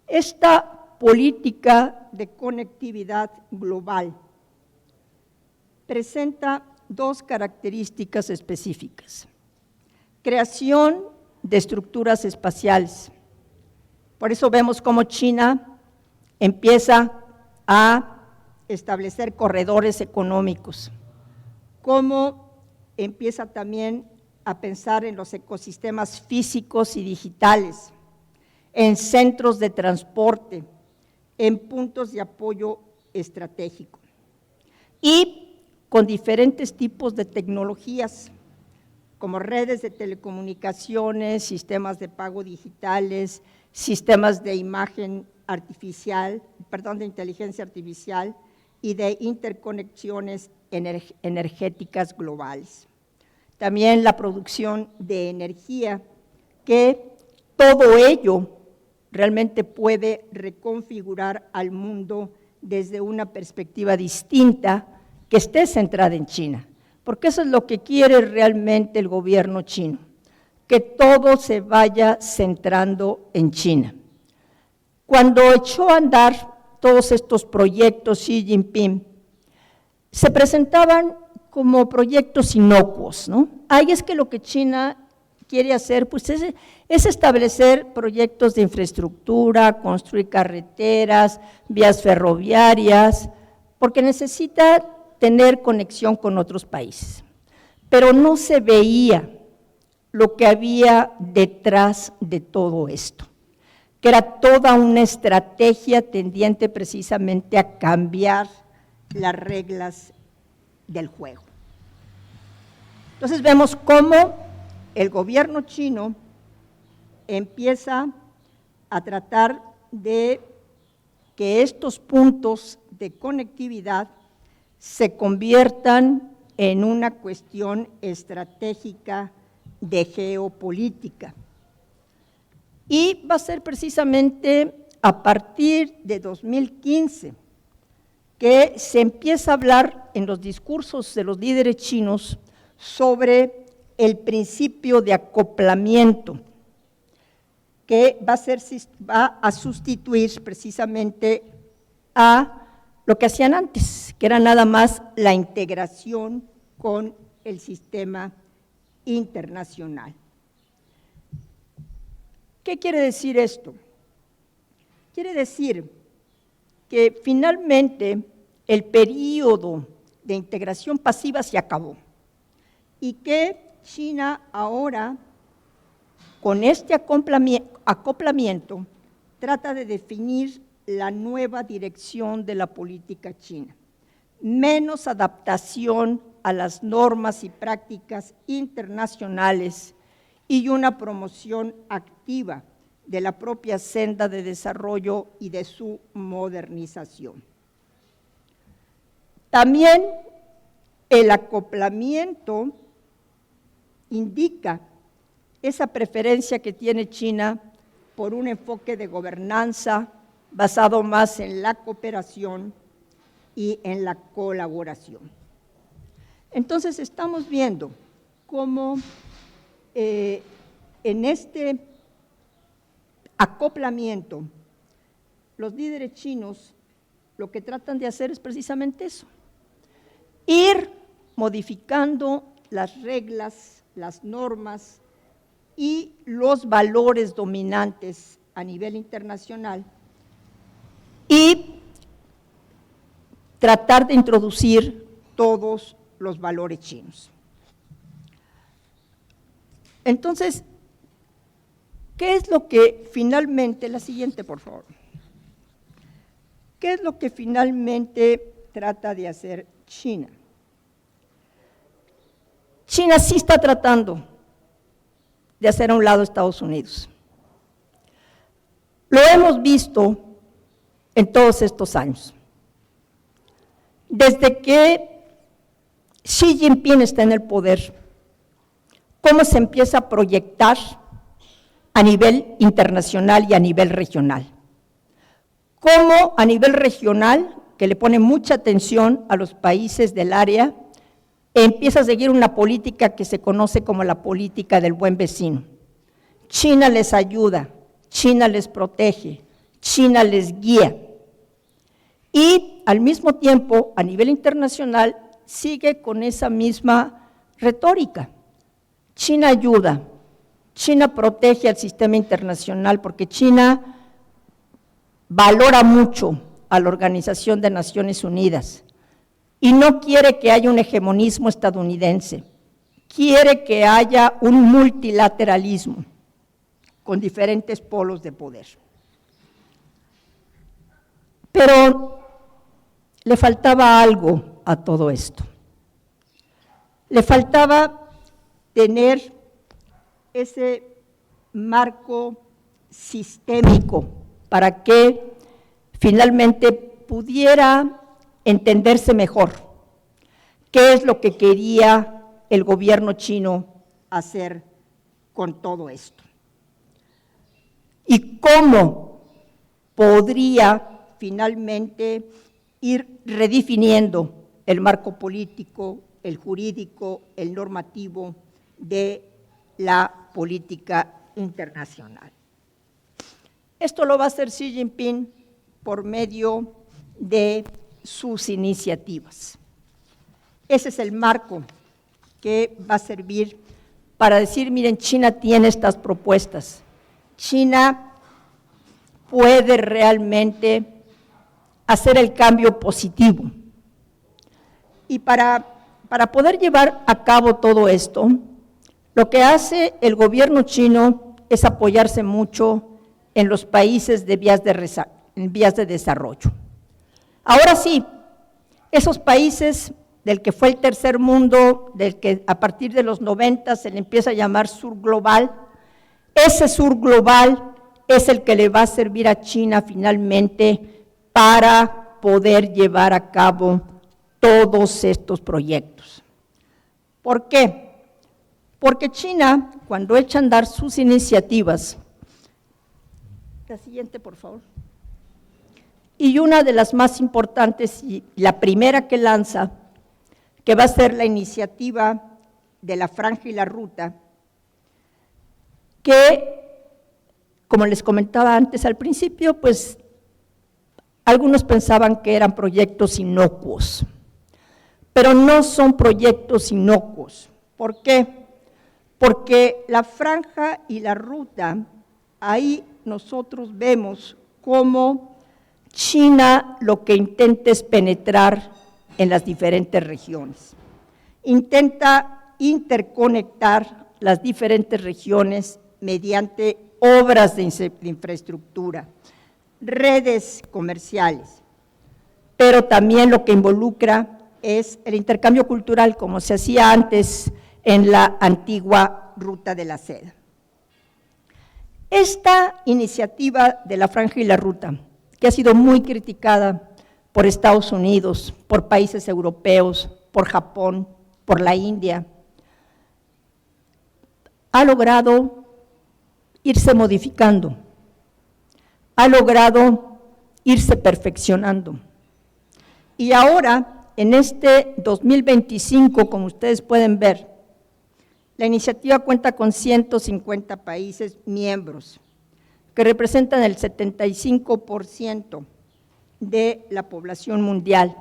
Esta política de conectividad global presenta dos características específicas. Creación de estructuras espaciales. Por eso vemos cómo China empieza a establecer corredores económicos, cómo empieza también a pensar en los ecosistemas físicos y digitales, en centros de transporte, en puntos de apoyo estratégico y con diferentes tipos de tecnologías, como redes de telecomunicaciones, sistemas de pago digitales, sistemas de imagen artificial, de inteligencia artificial y de interconexiones energéticas globales. También la producción de energía, que todo ello realmente puede reconfigurar al mundo desde una perspectiva distinta que esté centrada en China, porque eso es lo que quiere realmente el gobierno chino, que todo se vaya centrando en China. Cuando echó a andar todos estos proyectos Xi Jinping, se presentaban como proyectos inocuos, ¿no? Ahí es que lo que China quiere hacer pues es establecer proyectos de infraestructura, construir carreteras, vías ferroviarias, porque necesita tener conexión con otros países. Pero no se veía lo que había detrás de todo esto, que era toda una estrategia tendiente precisamente a cambiar las reglas del juego. Entonces vemos cómo el gobierno chino empieza a tratar de que estos puntos de conectividad se conviertan en una cuestión estratégica de geopolítica. Y va a ser precisamente a partir de 2015 que se empieza a hablar en los discursos de los líderes chinos sobre el principio de acoplamiento, que va a sustituir precisamente a lo que hacían antes, que era nada más la integración con el sistema internacional. ¿Qué quiere decir esto? Quiere decir que finalmente el periodo de integración pasiva se acabó y que China ahora, con este acoplamiento, trata de definir la nueva dirección de la política china. menos adaptación a las normas y prácticas internacionales y una promoción activa de la propia senda de desarrollo y de su modernización. También el acoplamiento indica esa preferencia que tiene China por un enfoque de gobernanza basado más en la cooperación y en la colaboración. Entonces, estamos viendo cómo en este acoplamiento los líderes chinos lo que tratan de hacer es precisamente eso, ir modificando las reglas, las normas y los valores dominantes a nivel internacional y tratar de introducir todos los valores chinos. Entonces, ¿qué es lo que finalmente, la siguiente por favor, qué es lo que finalmente trata de hacer China? China sí está tratando de hacer a un lado a Estados Unidos. Lo hemos visto en todos estos años. Desde que Xi Jinping está en el poder, cómo se empieza a proyectar a nivel internacional y a nivel regional. Cómo a nivel regional, que le pone mucha atención a los países del área, empieza a seguir una política que se conoce como la política del buen vecino. China les ayuda, China les protege, China les guía. Y al mismo tiempo, a nivel internacional, sigue con esa misma retórica. China ayuda, China protege al sistema internacional porque China valora mucho a la Organización de Naciones Unidas y no quiere que haya un hegemonismo estadounidense, quiere que haya un multilateralismo con diferentes polos de poder. Pero le faltaba algo a todo esto. Le faltaba tener ese marco sistémico para que finalmente pudiera entenderse mejor qué es lo que quería el gobierno chino hacer con todo esto y cómo podría finalmente ir redefiniendo el marco político, el jurídico, el normativo de la política internacional. Esto lo va a hacer Xi Jinping por medio de sus iniciativas. Ese es el marco que va a servir para decir, miren, China tiene estas propuestas, China puede realmente hacer el cambio positivo. Y para poder llevar a cabo todo esto, lo que hace el gobierno chino es apoyarse mucho en los países en vías de desarrollo. Ahora sí, esos países del que fue el tercer mundo, del que a partir de los 90 se le empieza a llamar sur global, ese sur global es el que le va a servir a China finalmente para poder llevar a cabo todos estos proyectos. ¿Por qué? Porque China, cuando echa a andar sus iniciativas, la siguiente por favor, y una de las más importantes y la primera que lanza, que va a ser la iniciativa de la Franja y la Ruta, que, como les comentaba antes al principio, pues algunos pensaban que eran proyectos inocuos, pero no son proyectos inocuos. ¿Por qué? Porque la Franja y la Ruta, ahí nosotros vemos cómo China lo que intenta es penetrar en las diferentes regiones. Intenta interconectar las diferentes regiones mediante obras de infraestructura, redes comerciales, pero también lo que involucra es el intercambio cultural, como se hacía antes en la antigua Ruta de la Seda. Esta iniciativa de la Franja y la Ruta, que ha sido muy criticada por Estados Unidos, por países europeos, por Japón, por la India, ha logrado irse modificando, ha logrado irse perfeccionando. Y ahora, en este 2025, como ustedes pueden ver, la iniciativa cuenta con 150 países miembros, que representan el 75% de la población mundial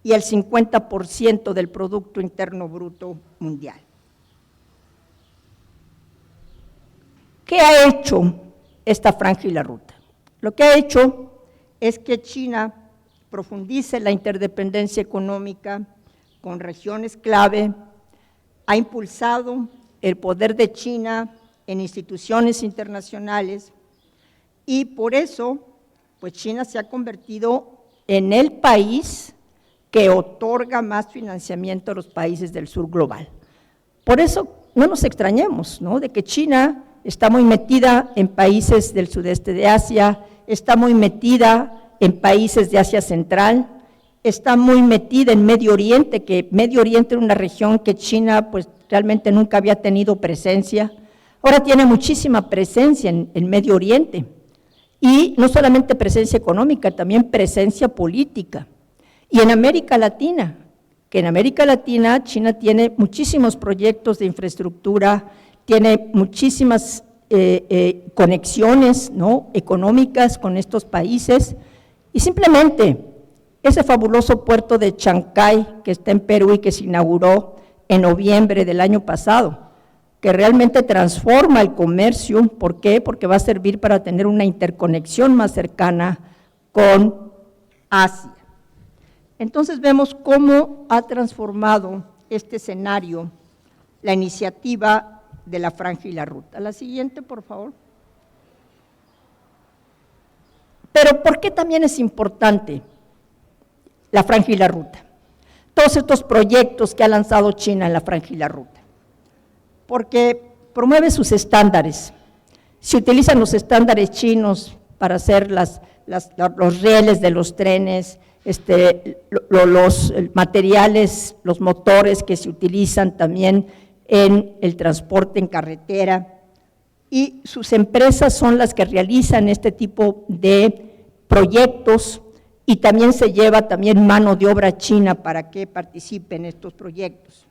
y el 50% del Producto Interno Bruto mundial. ¿Qué ha hecho esta Franja y la Ruta? Lo que ha hecho es que China profundice la interdependencia económica con regiones clave, ha impulsado el poder de China en instituciones internacionales y por eso, pues China se ha convertido en el país que otorga más financiamiento a los países del sur global. Por eso no nos extrañemos, ¿no?, de que China está muy metida en países del sudeste de Asia, está muy metida en países de Asia Central, está muy metida en Medio Oriente, que Medio Oriente era una región que China pues realmente nunca había tenido presencia, ahora tiene muchísima presencia en Medio Oriente, y no solamente presencia económica, también presencia política. Y en América Latina, que en América Latina China tiene muchísimos proyectos de infraestructura, tiene muchísimas conexiones, ¿no?, económicas con estos países, y simplemente ese fabuloso puerto de Chancay, que está en Perú y que se inauguró en noviembre del año pasado, que realmente transforma el comercio. ¿Por qué? Porque va a servir para tener una interconexión más cercana con Asia. Entonces vemos cómo ha transformado este escenario la iniciativa de la Franja y la Ruta. La siguiente, por favor. Pero ¿por qué también es importante la Franja y la Ruta? Todos estos proyectos que ha lanzado China en la Franja y la Ruta. Porque promueve sus estándares. Se utilizan los estándares chinos para hacer los rieles de los trenes, los materiales, los motores que se utilizan también en el transporte en carretera, y sus empresas son las que realizan este tipo de proyectos, y también se lleva también mano de obra china para que participe en estos proyectos.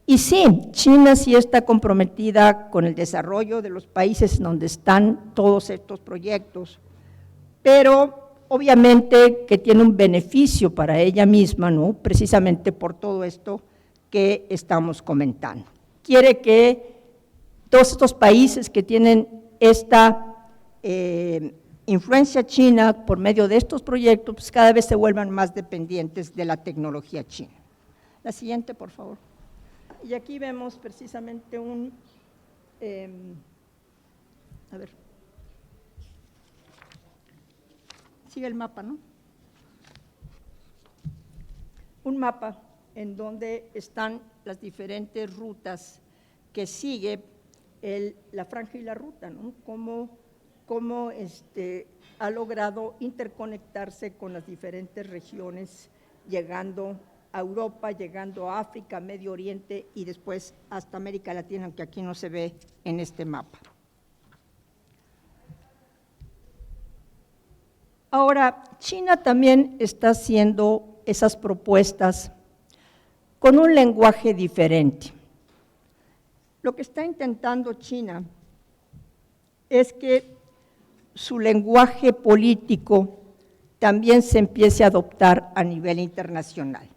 Y sí, China sí está comprometida con el desarrollo de los países donde están todos estos proyectos, pero obviamente que tiene un beneficio para ella misma, ¿no?, precisamente por todo esto que estamos comentando. Quiere que todos estos países que tienen esta influencia china por medio de estos proyectos, pues cada vez se vuelvan más dependientes de la tecnología china. La siguiente, por favor. Y aquí vemos precisamente a ver, sigue el mapa, ¿no? Un mapa en donde están las diferentes rutas que sigue la Franja y la Ruta, ¿no? Cómo ha logrado interconectarse con las diferentes regiones, llegando a Europa, llegando a África, Medio Oriente y después hasta América Latina, aunque aquí no se ve en este mapa. Ahora, China también está haciendo esas propuestas con un lenguaje diferente. Lo que está intentando China es que su lenguaje político también se empiece a adoptar a nivel internacional.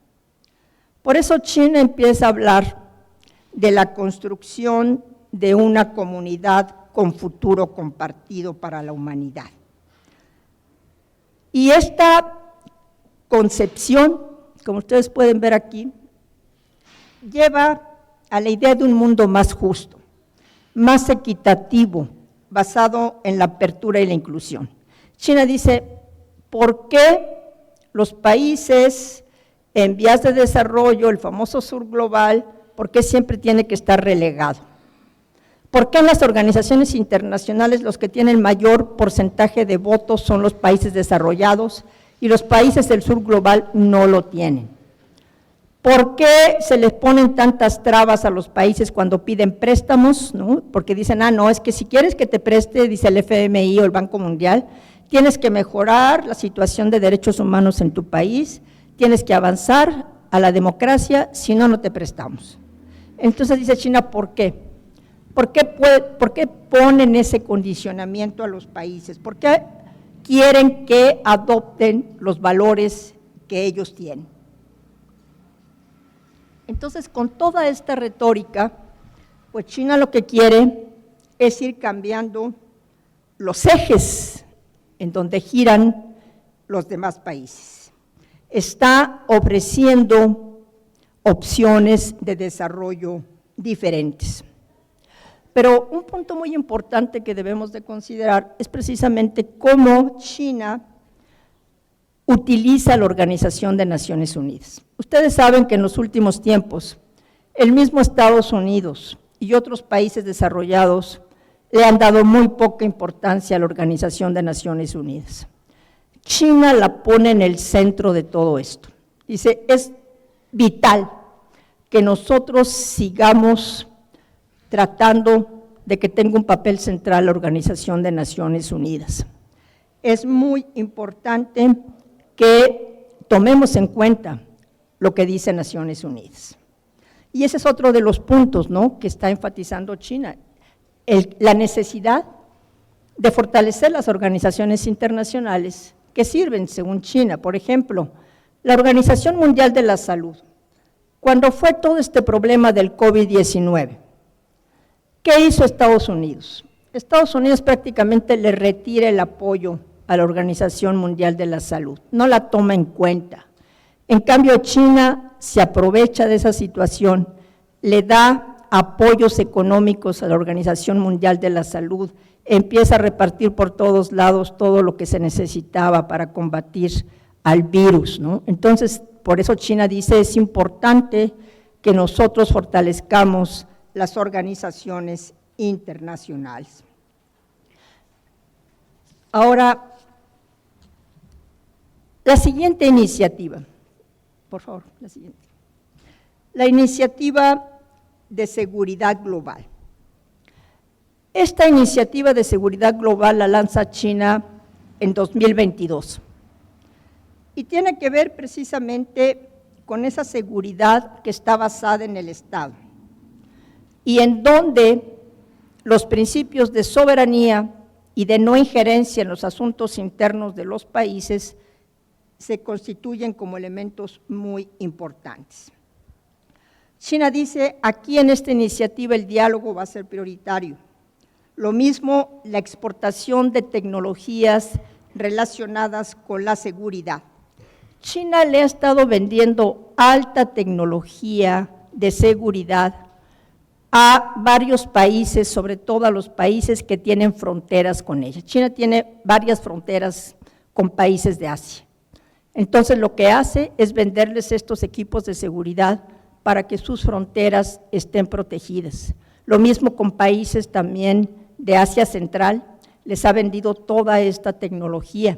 Por eso China empieza a hablar de la construcción de una comunidad con futuro compartido para la humanidad. Y esta concepción, como ustedes pueden ver aquí, lleva a la idea de un mundo más justo, más equitativo, basado en la apertura y la inclusión. China dice, ¿por qué los países en vías de desarrollo, el famoso sur global, ¿por qué siempre tiene que estar relegado? ¿Por qué en las organizaciones internacionales los que tienen mayor porcentaje de votos son los países desarrollados y los países del sur global no lo tienen? ¿Por qué se les ponen tantas trabas a los países cuando piden préstamos? ¿No? Porque dicen, no, es que si quieres que te preste, dice el FMI o el Banco Mundial, tienes que mejorar la situación de derechos humanos en tu país, tienes que avanzar a la democracia, si no, no te prestamos. Entonces dice China, ¿por qué? ¿Por qué ponen ese condicionamiento a los países? ¿Por qué quieren que adopten los valores que ellos tienen? Entonces, con toda esta retórica, pues China lo que quiere es ir cambiando los ejes en donde giran los demás países. Está ofreciendo opciones de desarrollo diferentes. Pero un punto muy importante que debemos de considerar es precisamente cómo China utiliza la Organización de Naciones Unidas. Ustedes saben que en los últimos tiempos, el mismo Estados Unidos y otros países desarrollados le han dado muy poca importancia a la Organización de Naciones Unidas. China la pone en el centro de todo esto. Dice, es vital que nosotros sigamos tratando de que tenga un papel central la Organización de Naciones Unidas. Es muy importante que tomemos en cuenta lo que dice Naciones Unidas. Y ese es otro de los puntos, ¿no?, que está enfatizando China, la necesidad de fortalecer las organizaciones internacionales que sirven según China. Por ejemplo, la Organización Mundial de la Salud, cuando fue todo este problema del COVID-19, ¿qué hizo Estados Unidos? Estados Unidos prácticamente le retira el apoyo a la Organización Mundial de la Salud, no la toma en cuenta. En cambio, China se aprovecha de esa situación, le da apoyos económicos a la Organización Mundial de la Salud, empieza a repartir por todos lados todo lo que se necesitaba para combatir al virus, ¿no? Entonces, por eso China dice, es importante que nosotros fortalezcamos las organizaciones internacionales. Ahora, la siguiente iniciativa, por favor, la siguiente. La iniciativa de seguridad global. Esta iniciativa de seguridad global la lanza China en 2022 y tiene que ver precisamente con esa seguridad que está basada en el Estado y en donde los principios de soberanía y de no injerencia en los asuntos internos de los países se constituyen como elementos muy importantes. China dice, aquí en esta iniciativa el diálogo va a ser prioritario. Lo mismo la exportación de tecnologías relacionadas con la seguridad. China le ha estado vendiendo alta tecnología de seguridad a varios países, sobre todo a los países que tienen fronteras con ella. China tiene varias fronteras con países de Asia. Entonces, lo que hace es venderles estos equipos de seguridad para que sus fronteras estén protegidas. Lo mismo con países también de Asia Central, les ha vendido toda esta tecnología.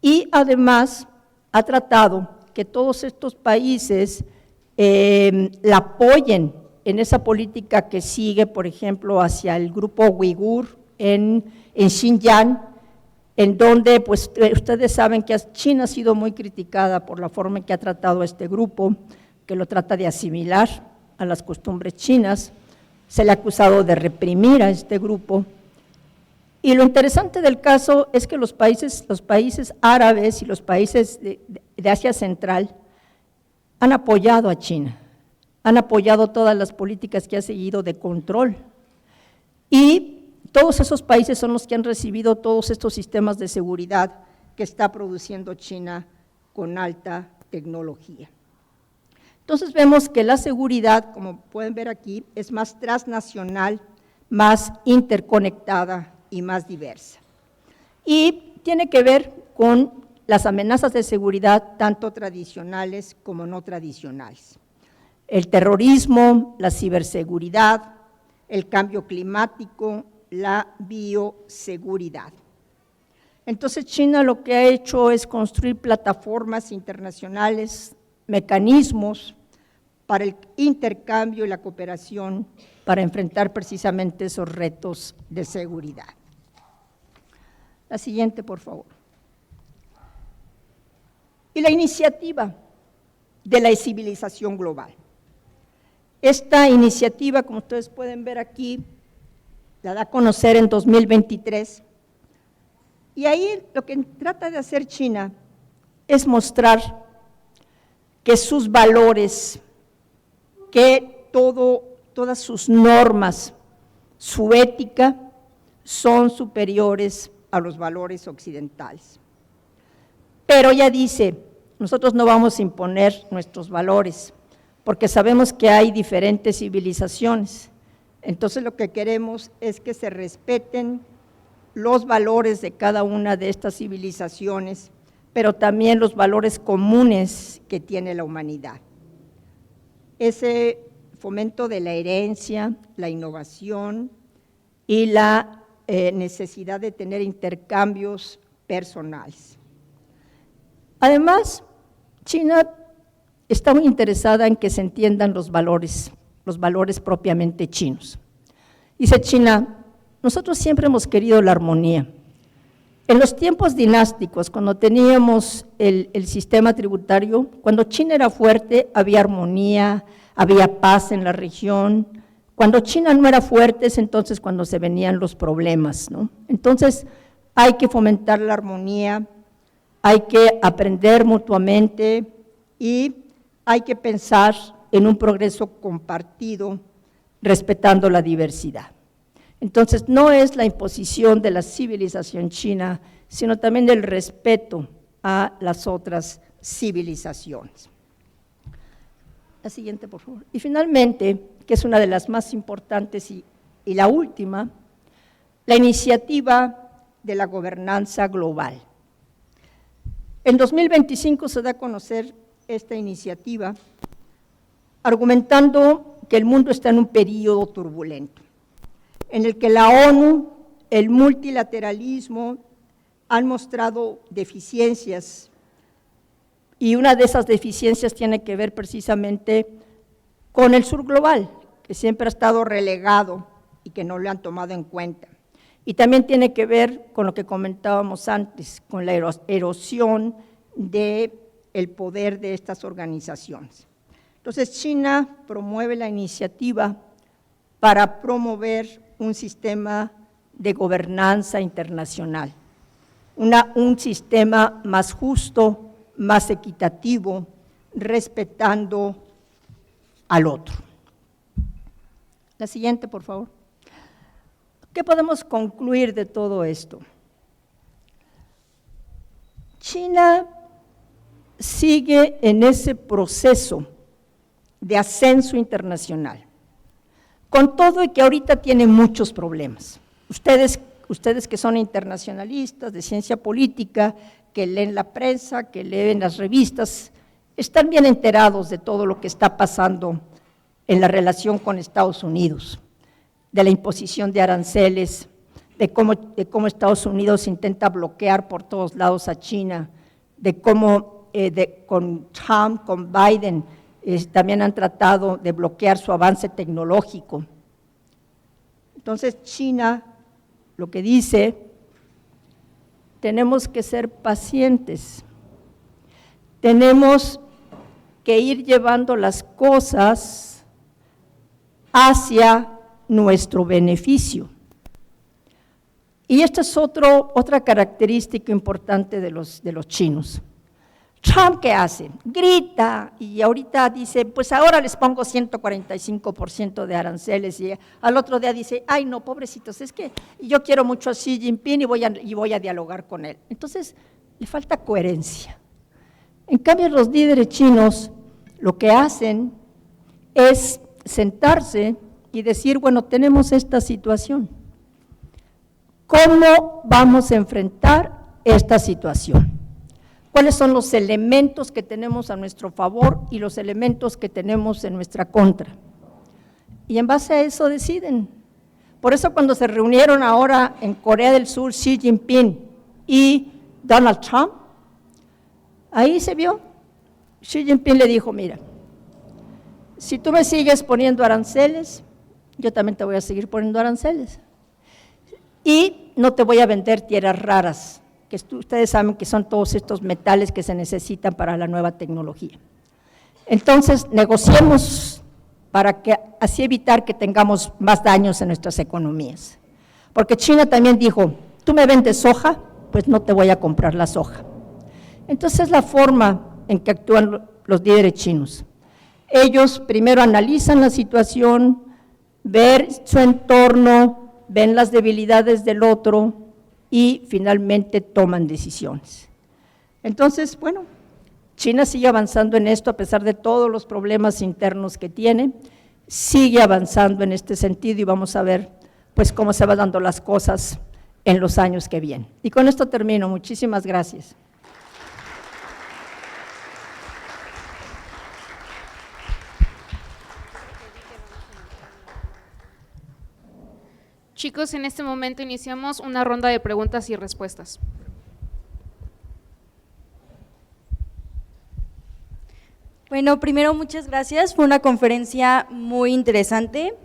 Y además ha tratado que todos estos países la apoyen en esa política que sigue, por ejemplo, hacia el grupo uigur en Xinjiang, en donde, pues, ustedes saben que China ha sido muy criticada por la forma en que ha tratado a este grupo, que lo trata de asimilar a las costumbres chinas, se le ha acusado de reprimir a este grupo. Y lo interesante del caso es que los países árabes y los países de Asia Central han apoyado a China, han apoyado todas las políticas que ha seguido de control. Y todos esos países son los que han recibido todos estos sistemas de seguridad que está produciendo China con alta tecnología. Entonces vemos que la seguridad, como pueden ver aquí, es más transnacional, más interconectada y más diversa. Y tiene que ver con las amenazas de seguridad, tanto tradicionales como no tradicionales. El terrorismo, la ciberseguridad, el cambio climático, la bioseguridad. Entonces, China lo que ha hecho es construir plataformas internacionales, mecanismos para el intercambio y la cooperación para enfrentar precisamente esos retos de seguridad. La siguiente, por favor. Y la iniciativa de la civilización global. Esta iniciativa, como ustedes pueden ver aquí, la da a conocer en 2023, y ahí lo que trata de hacer China es mostrar que sus valores, que todas sus normas, su ética, son superiores a los valores occidentales. Pero ella dice, nosotros no vamos a imponer nuestros valores, porque sabemos que hay diferentes civilizaciones. Entonces lo que queremos es que se respeten los valores de cada una de estas civilizaciones, pero también los valores comunes que tiene la humanidad. Ese fomento de la herencia, la innovación y la necesidad de tener intercambios personales. Además, China está muy interesada en que se entiendan los valores propiamente chinos. Dice China, nosotros siempre hemos querido la armonía. En los tiempos dinásticos, cuando teníamos el sistema tributario, cuando China era fuerte, había armonía, había paz en la región. Cuando China no era fuerte, es entonces cuando se venían los problemas, ¿no? Entonces, hay que fomentar la armonía, hay que aprender mutuamente y hay que pensar en un progreso compartido, respetando la diversidad. Entonces, no es la imposición de la civilización china, sino también el respeto a las otras civilizaciones. La siguiente, por favor. Y finalmente, que es una de las más importantes y la última, la iniciativa de la gobernanza global. En 2025 se da a conocer esta iniciativa, argumentando que el mundo está en un periodo turbulento, en el que la ONU, el multilateralismo han mostrado deficiencias, y una de esas deficiencias tiene que ver precisamente con el sur global, que siempre ha estado relegado y que no lo han tomado en cuenta. Y también tiene que ver con lo que comentábamos antes, con la erosión del poder de estas organizaciones. Entonces, China promueve la iniciativa para promover un sistema de gobernanza internacional, un sistema más justo, más equitativo, respetando al otro. La siguiente, por favor. ¿Qué podemos concluir de todo esto? China sigue en ese proceso de ascenso internacional, con todo y que ahorita tiene muchos problemas. Ustedes que son internacionalistas de ciencia política, que leen la prensa, que leen las revistas, están bien enterados de todo lo que está pasando en la relación con Estados Unidos, de la imposición de aranceles, de cómo Estados Unidos intenta bloquear por todos lados a China, de cómo con Trump, con Biden, también han tratado de bloquear su avance tecnológico. Entonces, China lo que dice, tenemos que ser pacientes, tenemos que ir llevando las cosas hacia nuestro beneficio. Y esta es otra característica importante de los chinos. Trump, ¿qué hace? Grita y ahorita dice, pues ahora les pongo 145% de aranceles, y al otro día dice, ay no, pobrecitos, es que yo quiero mucho a Xi Jinping y voy a dialogar con él. Entonces, le falta coherencia. En cambio, los líderes chinos lo que hacen es sentarse y decir, bueno, tenemos esta situación. ¿Cómo vamos a enfrentar esta situación? cuáles son los elementos que tenemos a nuestro favor y los elementos que tenemos en nuestra contra. Y en base a eso deciden. Por eso cuando se reunieron ahora en Corea del Sur Xi Jinping y Donald Trump, ahí se vio, Xi Jinping le dijo, mira, si tú me sigues poniendo aranceles, yo también te voy a seguir poniendo aranceles. Y no te voy a vender tierras raras, que ustedes saben que son todos estos metales que se necesitan para la nueva tecnología. Entonces, negociemos para que así evitar que tengamos más daños en nuestras economías. Porque China también dijo, tú me vendes soja, pues no te voy a comprar la soja. Entonces, es la forma en que actúan los líderes chinos. Ellos primero analizan la situación, ven su entorno, ven las debilidades del otro y finalmente toman decisiones. Entonces, bueno, China sigue avanzando en esto a pesar de todos los problemas internos que tiene, sigue avanzando en este sentido y vamos a ver pues cómo se van dando las cosas en los años que vienen. Y con esto termino, muchísimas gracias. Chicos, en este momento iniciamos una ronda de preguntas y respuestas. Bueno, primero muchas gracias, fue una conferencia muy interesante.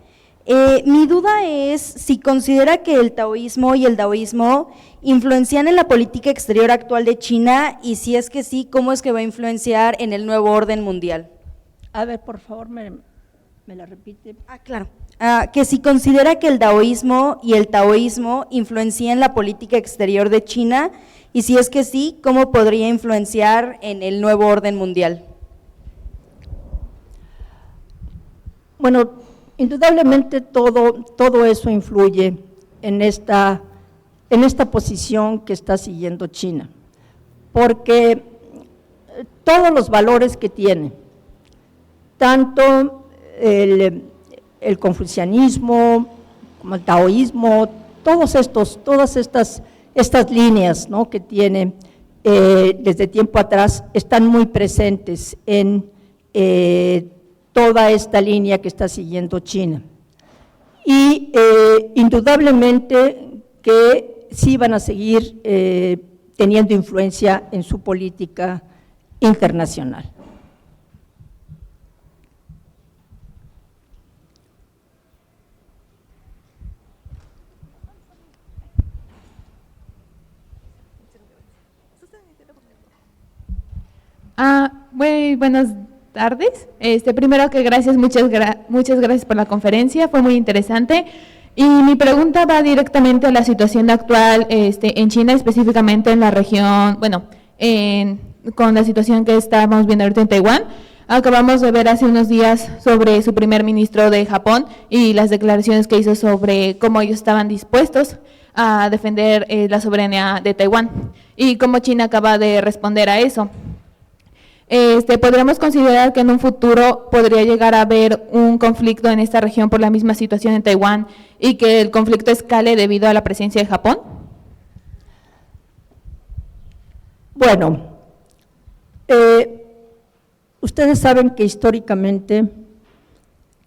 Mi duda es si considera que el taoísmo y el daoísmo influencian en la política exterior actual de China y si es que sí, ¿cómo es que va a influenciar en el nuevo orden mundial? A ver, por favor, me la repite. Claro. Que si considera que el daoísmo y el taoísmo influencian la política exterior de China y si es que sí, ¿cómo podría influenciar en el nuevo orden mundial? Bueno, indudablemente todo eso influye en esta posición que está siguiendo China, porque todos los valores que tiene, tanto el confucianismo, como el taoísmo, todas estas líneas, ¿no?, que tiene desde tiempo atrás, están muy presentes en toda esta línea que está siguiendo China. Y indudablemente que sí van a seguir teniendo influencia en su política internacional. Muy buenas tardes. Primero que gracias, muchas gracias por la conferencia, fue muy interesante. Y mi pregunta va directamente a la situación actual en China, específicamente en la región, bueno, con la situación que estábamos viendo ahorita en Taiwán. Acabamos de ver hace unos días sobre su primer ministro de Japón y las declaraciones que hizo sobre cómo ellos estaban dispuestos a defender la soberanía de Taiwán y cómo China acaba de responder a eso. ¿Podríamos considerar que en un futuro podría llegar a haber un conflicto en esta región por la misma situación en Taiwán y que el conflicto escale debido a la presencia de Japón? Bueno, ustedes saben que históricamente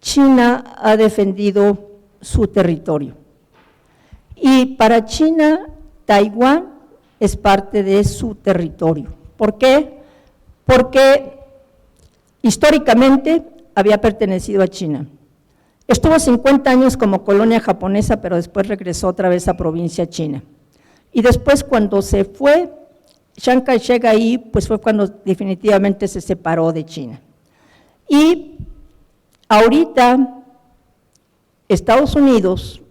China ha defendido su territorio y para China Taiwán es parte de su territorio. ¿Por qué? Porque históricamente había pertenecido a China. Estuvo 50 años como colonia japonesa, pero después regresó otra vez a provincia china. Y después cuando se fue Chiang Kai-shek ahí, pues fue cuando definitivamente se separó de China. Y ahorita Estados Unidos,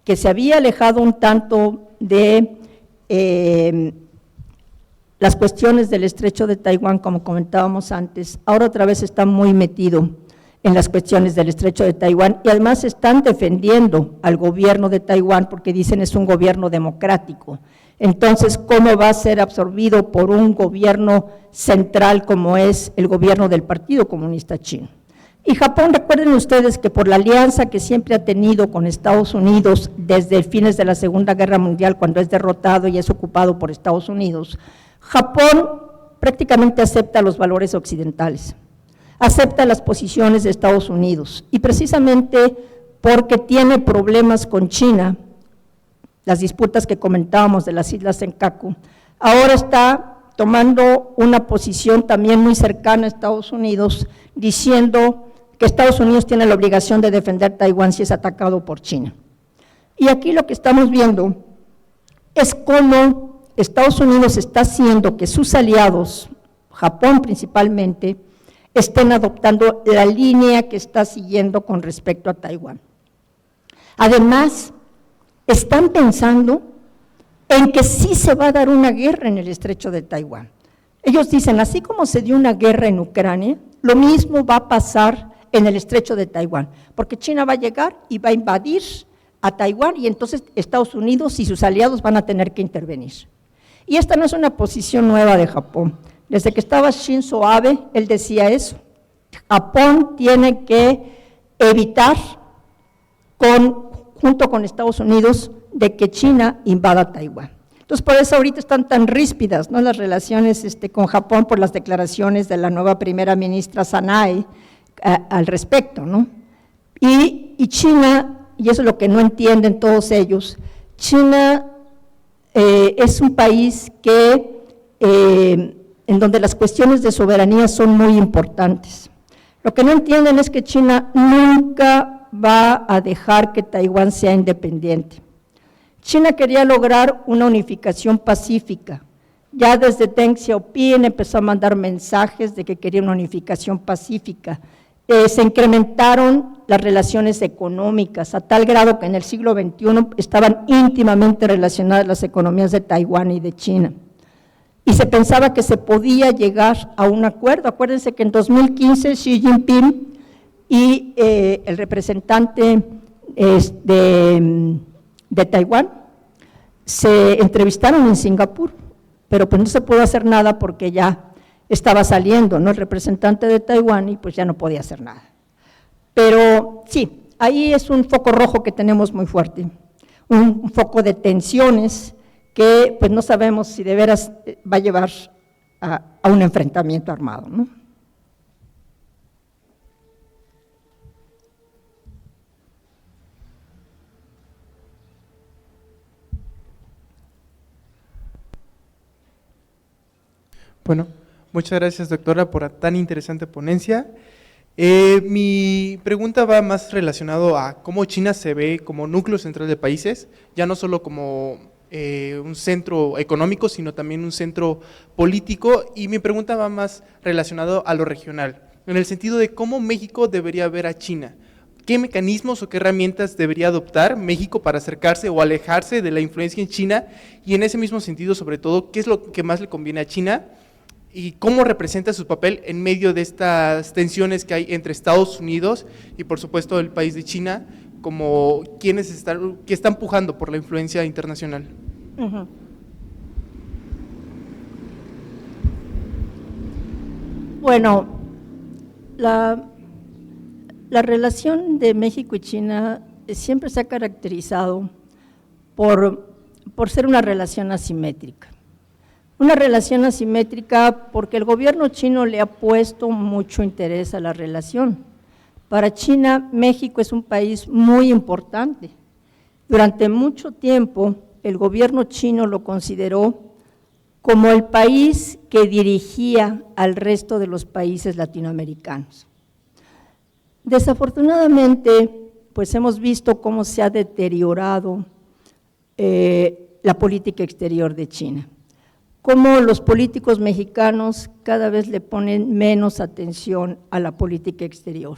que se había alejado un tanto de las cuestiones del estrecho de Taiwán, como comentábamos antes, ahora otra vez está muy metido en las cuestiones del estrecho de Taiwán y además están defendiendo al gobierno de Taiwán porque dicen es un gobierno democrático. Entonces, ¿cómo va a ser absorbido por un gobierno central como es el gobierno del Partido Comunista Chino? Y Japón, recuerden ustedes que por la alianza que siempre ha tenido con Estados Unidos desde fines de la Segunda Guerra Mundial, cuando es derrotado y es ocupado por Estados Unidos, Japón prácticamente acepta los valores occidentales, acepta las posiciones de Estados Unidos y precisamente porque tiene problemas con China, las disputas que comentábamos de las Islas Senkaku, ahora está tomando una posición también muy cercana a Estados Unidos, diciendo que Estados Unidos tiene la obligación de defender Taiwán si es atacado por China. Y aquí lo que estamos viendo es cómo Estados Unidos está haciendo que sus aliados, Japón principalmente, estén adoptando la línea que está siguiendo con respecto a Taiwán. Además, están pensando en que sí se va a dar una guerra en el estrecho de Taiwán. Ellos dicen, así como se dio una guerra en Ucrania, lo mismo va a pasar en el estrecho de Taiwán, porque China va a llegar y va a invadir a Taiwán y entonces Estados Unidos y sus aliados van a tener que intervenir. Y esta no es una posición nueva de Japón. Desde que estaba Shinzo Abe, él decía eso. Japón tiene que evitar, junto con Estados Unidos, de que China invada Taiwán. Entonces, por eso ahorita están tan ríspidas, ¿no?, las relaciones con Japón por las declaraciones de la nueva primera ministra Sanae al respecto, ¿no? Y China, y eso es lo que no entienden todos ellos, China es un país que, en donde las cuestiones de soberanía son muy importantes. Lo que no entienden es que China nunca va a dejar que Taiwán sea independiente. China quería lograr una unificación pacífica. Ya desde Deng Xiaoping empezó a mandar mensajes de que quería una unificación pacífica. Se incrementaron las relaciones económicas a tal grado que en el siglo XXI estaban íntimamente relacionadas las economías de Taiwán y de China. Y se pensaba que se podía llegar a un acuerdo. Acuérdense que en 2015 Xi Jinping y el representante de Taiwán se entrevistaron en Singapur, pero pues no se pudo hacer nada porque ya estaba saliendo, ¿no?, el representante de Taiwán y pues ya no podía hacer nada. Pero sí, ahí es un foco rojo que tenemos muy fuerte, un foco de tensiones que pues no sabemos si de veras va a llevar a un enfrentamiento armado, ¿no? Bueno, muchas gracias, doctora, por tan interesante ponencia. Mi pregunta va más relacionado a cómo China se ve como núcleo central de países, ya no solo como un centro económico, sino también un centro político, y mi pregunta va más relacionado a lo regional, en el sentido de cómo México debería ver a China. ¿Qué mecanismos o qué herramientas debería adoptar México para acercarse o alejarse de la influencia en China? Y en ese mismo sentido, sobre todo, ¿qué es lo que más le conviene a China? ¿Y cómo representa su papel en medio de estas tensiones que hay entre Estados Unidos y, por supuesto, el país de China, como quienes que están pujando por la influencia internacional? Uh-huh. Bueno, la relación de México y China siempre se ha caracterizado por ser una relación asimétrica. Una relación asimétrica porque el gobierno chino le ha puesto mucho interés a la relación. Para China, México es un país muy importante. Durante mucho tiempo, el gobierno chino lo consideró como el país que dirigía al resto de los países latinoamericanos. Desafortunadamente, pues hemos visto cómo se ha deteriorado la política exterior de China. Cómo los políticos mexicanos cada vez le ponen menos atención a la política exterior.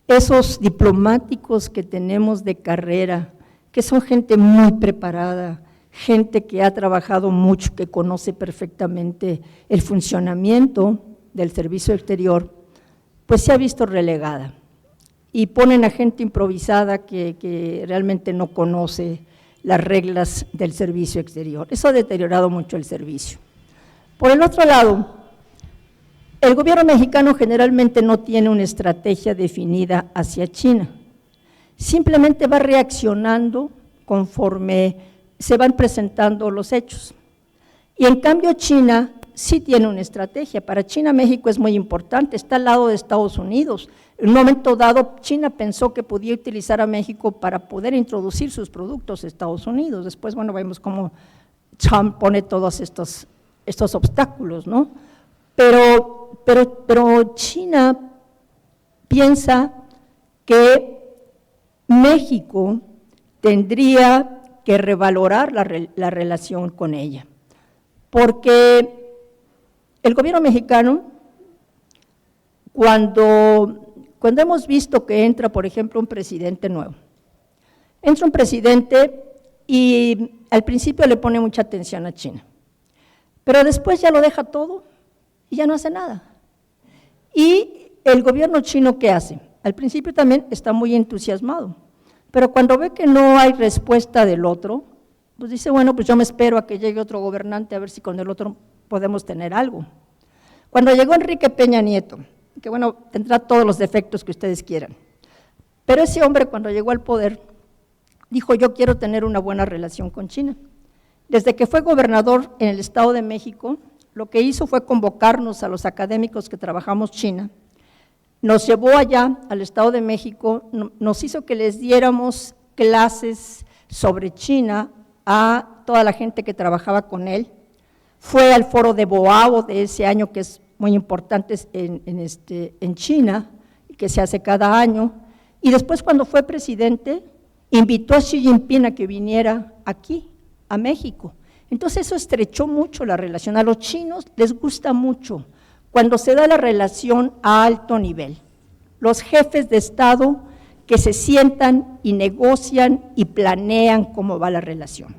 Esos diplomáticos que tenemos de carrera, que son gente muy preparada, gente que ha trabajado mucho, que conoce perfectamente el funcionamiento del servicio exterior, pues se ha visto relegada. Y ponen a gente improvisada que realmente no conoce las reglas del servicio exterior. Eso ha deteriorado mucho el servicio. Por el otro lado, el gobierno mexicano generalmente no tiene una estrategia definida hacia China. Simplemente va reaccionando conforme se van presentando los hechos. Y en cambio China sí tiene una estrategia. Para China, México es muy importante, está al lado de Estados Unidos. En un momento dado, China pensó que podía utilizar a México para poder introducir sus productos a Estados Unidos. Después, bueno, vemos cómo Trump pone todos estos obstáculos, ¿no? Pero China piensa que México tendría que revalorar la relación con ella, porque el gobierno mexicano, cuando hemos visto que entra, por ejemplo, un presidente nuevo, entra un presidente y al principio le pone mucha atención a China, pero después ya lo deja todo y ya no hace nada. Y el gobierno chino, ¿qué hace? Al principio también está muy entusiasmado, pero cuando ve que no hay respuesta del otro, pues dice, bueno, pues yo me espero a que llegue otro gobernante a ver si con el otro podemos tener algo. Cuando llegó Enrique Peña Nieto, que bueno, tendrá todos los defectos que ustedes quieran, pero ese hombre cuando llegó al poder, dijo, yo quiero tener una buena relación con China. Desde que fue gobernador en el Estado de México, lo que hizo fue convocarnos a los académicos que trabajamos China, nos llevó allá al Estado de México, nos hizo que les diéramos clases sobre China a toda la gente que trabajaba con él, fue al foro de Boao de ese año, que es muy importante en China, que se hace cada año, y después cuando fue presidente, invitó a Xi Jinping a que viniera aquí, a México. Entonces eso estrechó mucho la relación. A los chinos les gusta mucho cuando se da la relación a alto nivel. Los jefes de Estado que se sientan y negocian y planean cómo va la relación.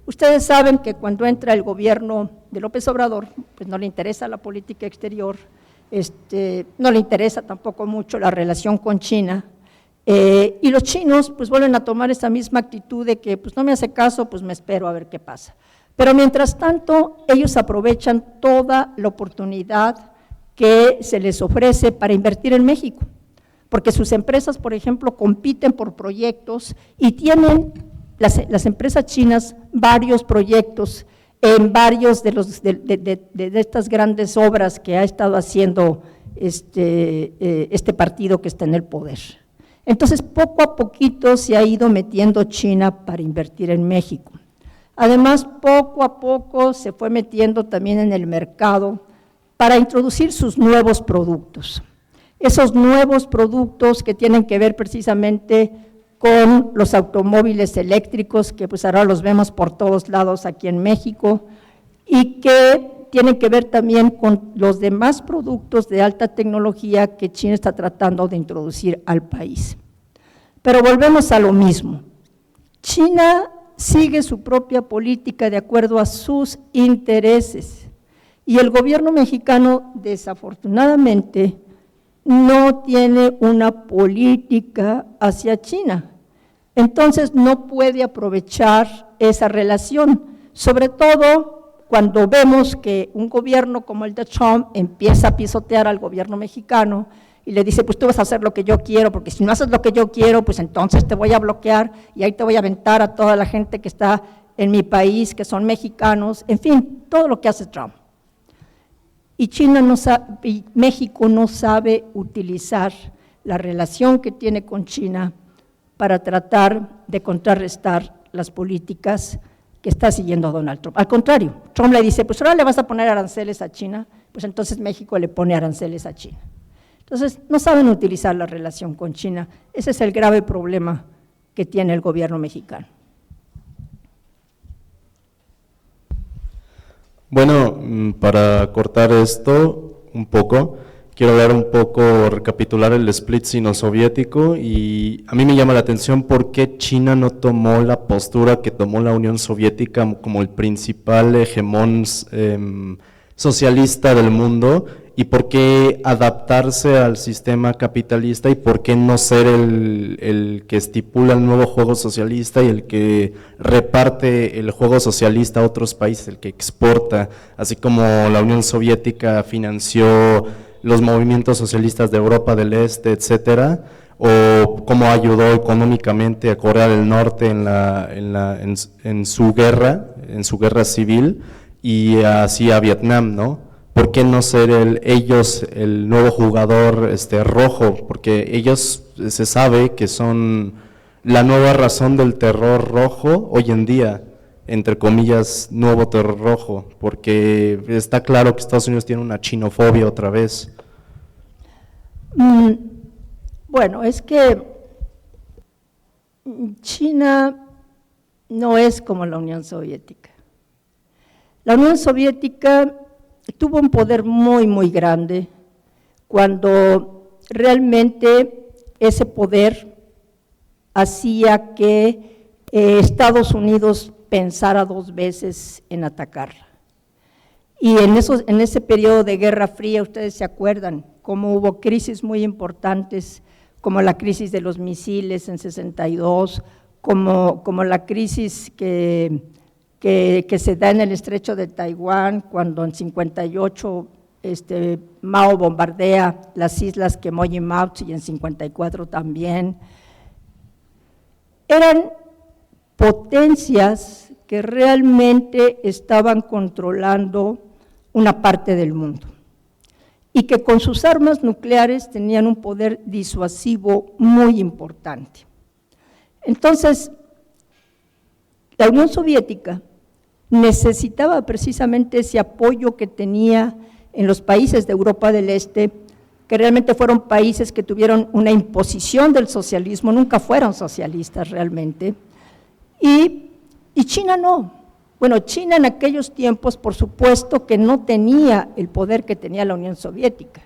Ustedes saben que cuando entra el gobierno de López Obrador, pues no le interesa la política exterior, no le interesa tampoco mucho la relación con China, y los chinos pues vuelven a tomar esa misma actitud de que pues no me hace caso, pues me espero a ver qué pasa. Pero mientras tanto, ellos aprovechan toda la oportunidad que se les ofrece para invertir en México, porque sus empresas, por ejemplo, compiten por proyectos y tienen las empresas chinas varios proyectos en varios de estas grandes obras que ha estado haciendo este partido que está en el poder. Entonces, poco a poquito se ha ido metiendo China para invertir en México. Además, poco a poco se fue metiendo también en el mercado para introducir sus nuevos productos. Esos nuevos productos que tienen que ver precisamente con los automóviles eléctricos, que pues ahora los vemos por todos lados aquí en México, y que tienen que ver también con los demás productos de alta tecnología que China está tratando de introducir al país. Pero volvemos a lo mismo. China sigue su propia política de acuerdo a sus intereses y el gobierno mexicano, desafortunadamente, no tiene una política hacia China. Entonces no puede aprovechar esa relación, sobre todo cuando vemos que un gobierno como el de Trump empieza a pisotear al gobierno mexicano y le dice, pues tú vas a hacer lo que yo quiero, porque si no haces lo que yo quiero, pues entonces te voy a bloquear y ahí te voy a aventar a toda la gente que está en mi país, que son mexicanos, en fin, todo lo que hace Trump. Y México no sabe utilizar la relación que tiene con China para tratar de contrarrestar las políticas que está siguiendo Donald Trump. Al contrario, Trump le dice, pues ahora le vas a poner aranceles a China, pues entonces México le pone aranceles a China. Entonces, no saben utilizar la relación con China. Ese es el grave problema que tiene el gobierno mexicano. Bueno, para cortar esto un poco, quiero hablar un poco, recapitular el split sino-soviético, y a mí me llama la atención por qué China no tomó la postura que tomó la Unión Soviética como el principal hegemón socialista del mundo, y por qué adaptarse al sistema capitalista y por qué no ser el que estipula el nuevo juego socialista y el que reparte el juego socialista a otros países, el que exporta, así como la Unión Soviética financió los movimientos socialistas de Europa del Este, etcétera, o cómo ayudó económicamente a Corea del Norte en su guerra civil. y así a Vietnam, ¿no? ¿Por qué no ser ellos el nuevo jugador rojo? Porque ellos se sabe que son la nueva razón del terror rojo hoy en día, entre comillas, nuevo terror rojo, porque está claro que Estados Unidos tiene una chinofobia otra vez. Bueno, es que China no es como la Unión Soviética. La Unión Soviética tuvo un poder muy, muy grande cuando realmente ese poder hacía que Estados Unidos pensara dos veces en atacarla. Y en ese periodo de Guerra Fría, ustedes se acuerdan cómo hubo crisis muy importantes, como la crisis de los misiles en 62, como la crisis que se da en el estrecho de Taiwán, cuando en 58 Mao bombardea las islas Quemoy-Mauch y en 54 también. Eran potencias que realmente estaban controlando una parte del mundo y que con sus armas nucleares tenían un poder disuasivo muy importante. Entonces, la Unión Soviética necesitaba precisamente ese apoyo que tenía en los países de Europa del Este, que realmente fueron países que tuvieron una imposición del socialismo, nunca fueron socialistas realmente, y China no. Bueno, China en aquellos tiempos, por supuesto, que no tenía el poder que tenía la Unión Soviética,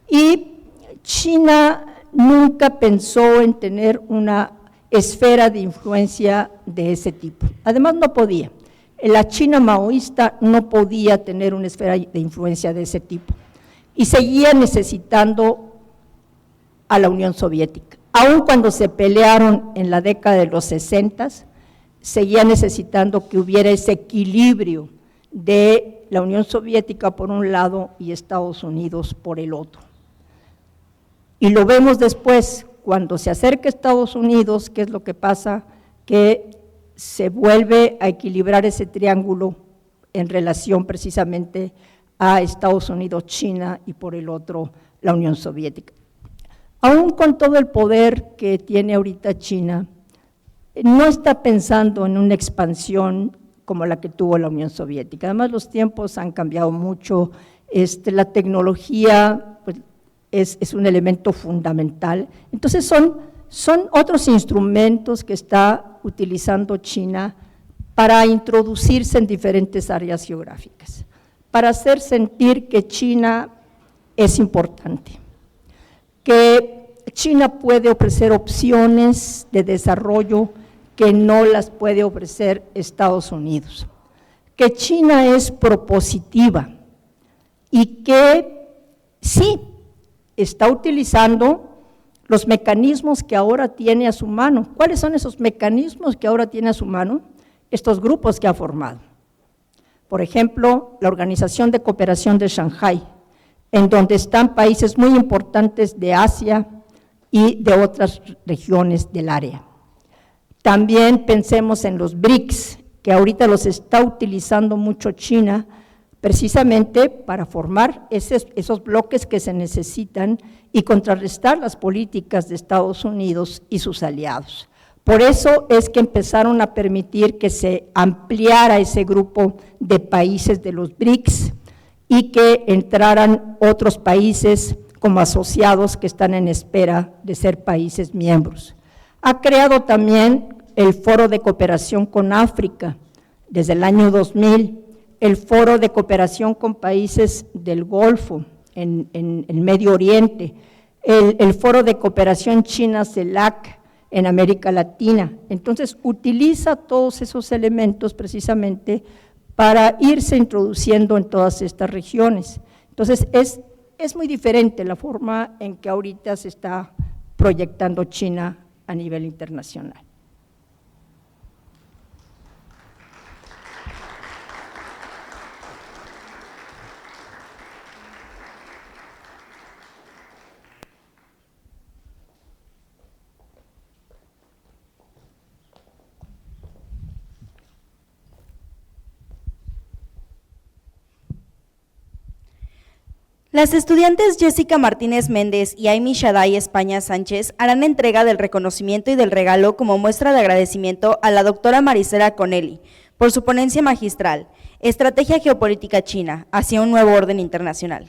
y China nunca pensó en tener una esfera de influencia de ese tipo, además no podía. La China maoísta no podía tener una esfera de influencia de ese tipo y seguía necesitando a la Unión Soviética. Aun cuando se pelearon en la década de los 60, seguía necesitando que hubiera ese equilibrio de la Unión Soviética por un lado y Estados Unidos por el otro. Y lo vemos después, cuando se acerca a Estados Unidos, ¿qué es lo que pasa? Que se vuelve a equilibrar ese triángulo en relación precisamente a Estados Unidos, China y por el otro la Unión Soviética. Aún con todo el poder que tiene ahorita China, no está pensando en una expansión como la que tuvo la Unión Soviética. Además, los tiempos han cambiado mucho, la tecnología pues, es un elemento fundamental. Entonces, son otros instrumentos que está utilizando China para introducirse en diferentes áreas geográficas, para hacer sentir que China es importante, que China puede ofrecer opciones de desarrollo que no las puede ofrecer Estados Unidos, que China es propositiva y que sí está utilizando los mecanismos que ahora tiene a su mano. ¿Cuáles son esos mecanismos que ahora tiene a su mano? Estos grupos que ha formado. Por ejemplo, la Organización de Cooperación de Shanghái, en donde están países muy importantes de Asia y de otras regiones del área. También pensemos en los BRICS, que ahorita los está utilizando mucho China, precisamente para formar esos bloques que se necesitan y contrarrestar las políticas de Estados Unidos y sus aliados. Por eso es que empezaron a permitir que se ampliara ese grupo de países de los BRICS y que entraran otros países como asociados que están en espera de ser países miembros. Ha creado también el Foro de Cooperación con África desde el año 2000, el Foro de Cooperación con Países del Golfo, en el Medio Oriente, el Foro de Cooperación China-CELAC en América Latina. Entonces, utiliza todos esos elementos precisamente para irse introduciendo en todas estas regiones. Entonces, es muy diferente la forma en que ahorita se está proyectando China a nivel internacional. Las estudiantes Jessica Martínez Méndez y Amy Shaday España Sánchez harán entrega del reconocimiento y del regalo como muestra de agradecimiento a la doctora Marisela Connelly por su ponencia magistral, Estrategia Geopolítica China hacia un nuevo orden internacional.